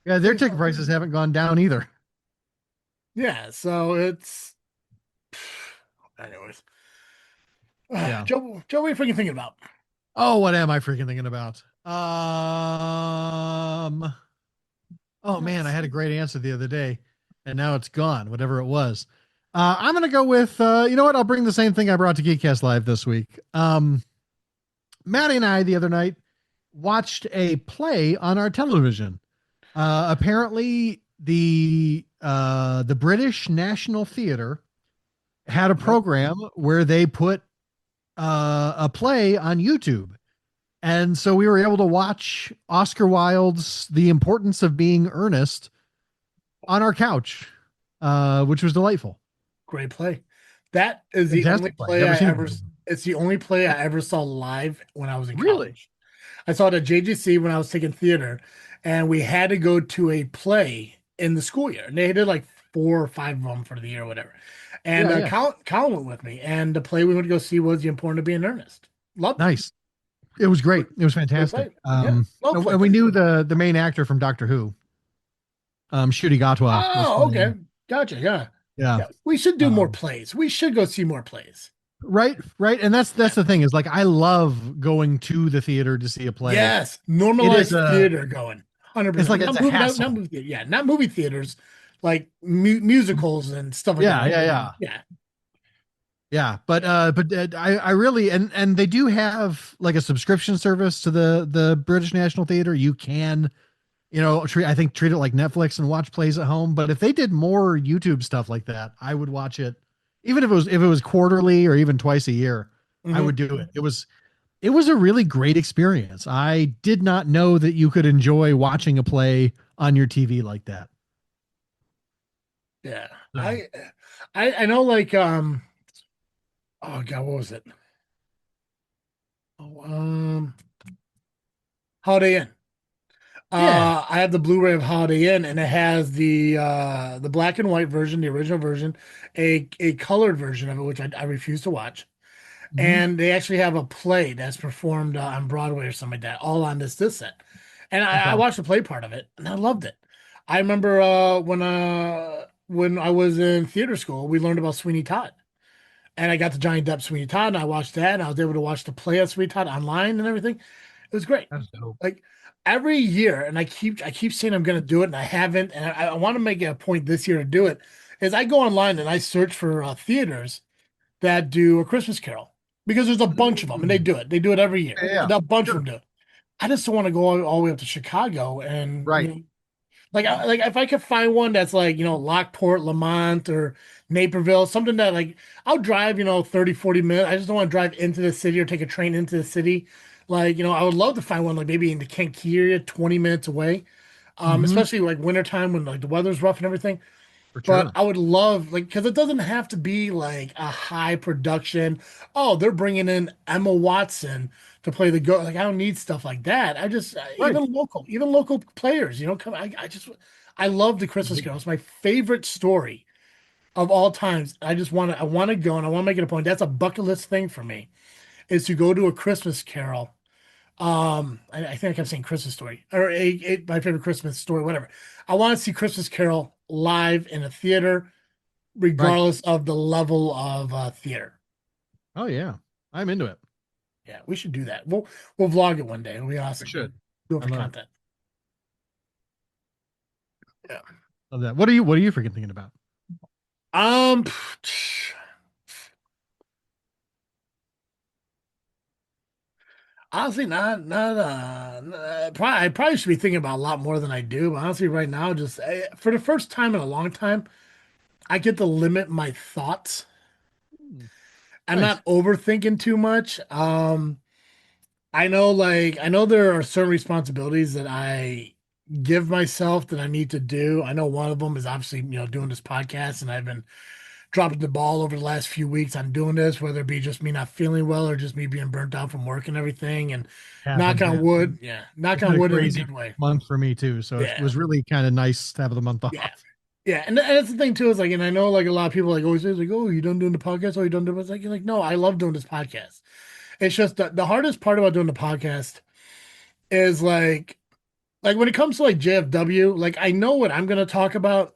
Yeah, it's their like ticket prices haven't gone down either. yeah, so it's anyways. Yeah. Joe, what are you freaking thinking about? Oh, what am I freaking thinking about? Oh man, I Yes. had a great answer the other day, and now it's gone. Whatever it was. I'm gonna go with you know what? I'll bring the same thing I brought to Geekcast Live this week. Maddie and I the other night watched a play on our television. Apparently, the British National Theatre had a Yep. program where they put a play on YouTube. And so we were able to watch Oscar Wilde's The Importance of Being Earnest on our couch, which was delightful. Great play. That is the only Fantastic play. play Never I seen it ever. before. It's the only play I ever saw live when I was in Really? college. I saw it at JGC when I was taking theater, and we had to go to a play in the school year. And they did like 4 or 5 of them for the year or whatever. And Yeah, yeah. Colin went with me, and the play we went to go see was The Importance of Being Earnest. Loved it. Nice. It was great. It was What do fantastic. you say? Yeah, love And flick. we knew the main actor from Doctor Who, Ncuti Gatwa, was Oh, okay, playing. gotcha. Yeah, Yeah. yeah. We should do more Um, plays. We should go see more plays. right, right. And that's Yeah. the thing is like I love going to the theater to see a play. Yes, It is normalize a theater going it's 100%. like it's a Not hassle. movie theater. Yeah, not movie theaters, like musicals and stuff like that. Yeah, Like, yeah, yeah. yeah. Yeah, but I really and they do have like a subscription service to the British National Theater. You can, I think treat it like Netflix and watch plays at home. But if they did more YouTube stuff like that, I would watch it. Even if it was quarterly or even twice a year, I would Hmm. do it. It was a really great experience. I did not know that you could enjoy watching a play on your TV like that. Yeah. So, I know like oh God, what was it? Oh, Holiday Inn. yeah. I have the Blu-ray of Holiday Inn, and it has the black and white version, the original version, a colored version of it, which I refuse to watch. Mhm. And they actually have a play that's performed on Broadway or something like that, all on this set. And I Okay. watched the play part of it, and I loved it. I remember when I was in theater school, we learned about Sweeney Todd, and I got the Johnny Depp Sweeney Todd, and I watched that, and I was able to watch the play of Sweeney Todd online and everything. It was great. That's dope. Like every year, and I keep saying I'm going to do it, and I haven't, and I want to make it a point this year to do it. Is I go online and I search for theaters that do a Christmas Carol because there's a bunch of them, and they Mm. do it. They do it every year. Yeah, yeah. A bunch of Sure. them do it. I just don't want to go all the way up to Chicago and Right. like if I could find one that's like Lockport, Lamont, or Naperville, something that like I'll drive 30, 40 minutes. I just don't want to drive into the city or take a train into the city. Like I would love to find one like maybe in the Kankakee area, 20 minutes away. Hmm. Especially like wintertime when like the weather's rough and everything. For But sure. I would love like because it doesn't have to be like a high production. Oh, they're bringing in Emma Watson to play the go. Like I don't need stuff like that. I just Right. even local players. Come. I love the Christmas Carol. It's my favorite story of all times. I want to go and I want to make it a point. That's a bucket list thing for me is to go to a Christmas Carol. I think I kept saying Christmas story or my favorite Christmas story, whatever. I want to see Christmas Carol live in a theater Right. regardless of the level of theater. Oh yeah. I'm into it. Yeah, we should do that. We'll vlog it one day. It'll be We awesome. should. Do it I for love it. content. Yeah. Love that. What are you freaking thinking about? Um. Honestly, I probably should be thinking about a lot more than I do. But honestly, right now, just for the first time in a long time, I get to limit my thoughts. Hmm. I'm Nice. not overthinking too much. I know there are certain responsibilities that I give myself that I need to do. I know one of them is obviously, doing this podcast, and I've been dropping the ball over the last few weeks on doing this, whether it be just me not feeling well or just me being burnt out from work and everything. And knock Happens, on man. wood, yeah, knock It's been on a wood in a crazy good way. month for me too. So it Yeah, was really kind of nice to have the month yeah, off. yeah. And that's the thing too, is like, and I know like a lot of people like always say like, oh, you done doing the podcast? Oh, you done doing it? It's like, you're like, no, I love doing this podcast. It's just the hardest part about doing the podcast is like when it comes to like JFW, like I know what I'm gonna talk about,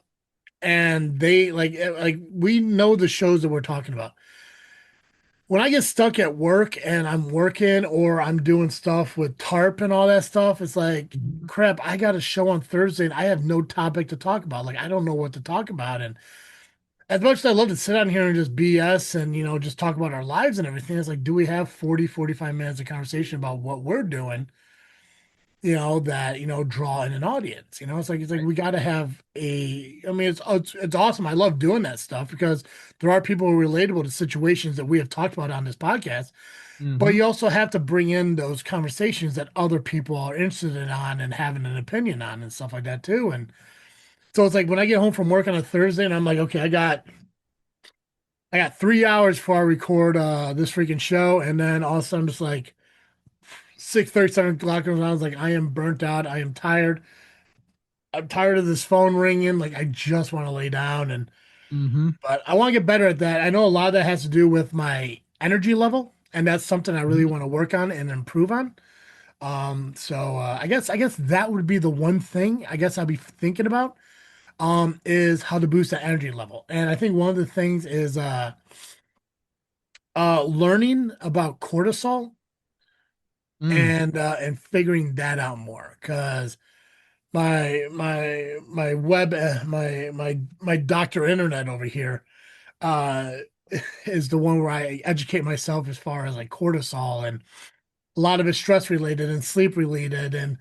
and they like we know the shows that we're talking about. When I get stuck at work and I'm working or I'm doing stuff with tarp and all that stuff, it's like Mhm. crap, I got a show on Thursday and I have no topic to talk about. Like I don't know what to talk about. And as much as I love to sit on here and just BS and just talk about our lives and everything, it's like, do we have 40, 45 minutes of conversation about what we're doing? That draw in an audience. It's like we got to have I mean it's awesome. I love doing that stuff because there are people who are relatable to situations that we have talked about on this podcast, but Hmm. you also have to bring in those conversations that other people are interested in on and having an opinion on and stuff like that too. And so it's like when I get home from work on a Thursday and I'm like, okay, I got 3 hours before I record this freaking show, and then all of a sudden I'm just like 6:30, 7 o'clock comes around. I was like, I am burnt out. I am tired. I'm tired of this phone ringing. Like I just want to lay down, Hmm. but I want to get better at that. I know a lot of that has to do with my energy level. and that's something I really Mhm. want to work on and improve on. I guess that would be the one thing I guess I'd be thinking about is how to boost that energy level. And I think one of the things is learning about cortisol Mm. and figuring that out more because my web my doctor internet over here uh is the one where I educate myself as far as like cortisol, and a lot of it's stress related and sleep related and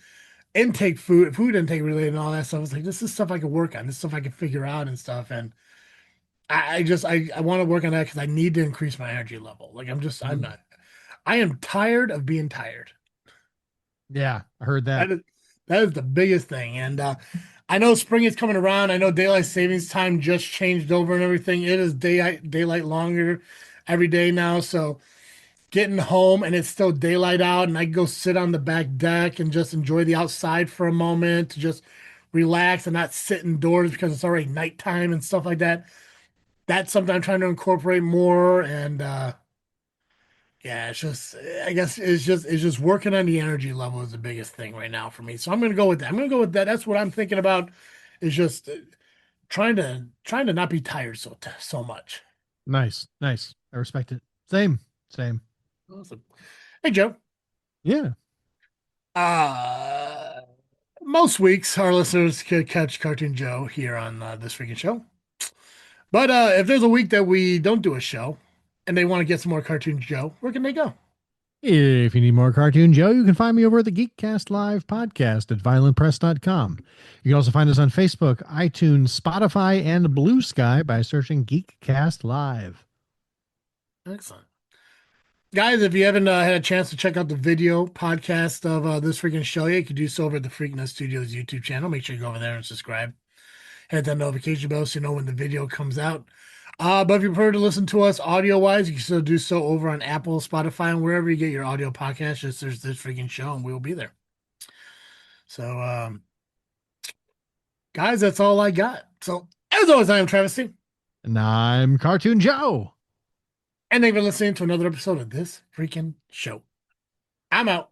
food intake related and all that stuff. It's like this is stuff I can work on, this stuff I can figure out and stuff. And I want to work on that because I need to increase my energy level. Like I'm Mm. not I am tired of being tired. Yeah, I heard that. That is that is the biggest thing. And I know spring is coming around. I know daylight savings time just changed over and everything. It is daylight longer every day now. So getting home and it's still daylight out, and I can go sit on the back deck and just enjoy the outside for a moment to just relax and not sit indoors because it's already nighttime and stuff like that. That's something I'm trying to incorporate more. And yeah, it's just I guess it's just working on the energy level is the biggest thing right now for me. So I'm gonna go with that. I'm gonna go with that. That's what I'm thinking about. Is just trying to not be tired so much. Nice, nice. I respect it. Same, same. Awesome. Hey Joe. Yeah. Uh Most weeks our listeners could catch Cartoon Joe here on this freaking show. But if there's a week that we don't do a show and they want to get some more Cartoon Joe, where can they go? If you need more Cartoon Joe, you can find me over at the Geekcast Live podcast at violentpress.com. You can also find us on Facebook, iTunes, Spotify, and Blue Sky by searching Geekcast Live. Excellent. Guys, if you haven't had a chance to check out the video podcast of this freaking show yet, you can do so over at the Freakin Studios YouTube channel. Make sure you go over there and subscribe. Hit that notification bell so you know when the video comes out. But if you prefer to listen to us audio wise, you can still do so over on Apple, Spotify, and wherever you get your audio podcast. Just there's this freaking show, and we'll be there. So, guys, that's all I got. So, as always, I am Travesty, And I'm Cartoon Joe. and thank you for listening to another episode of this freaking show. I'm out.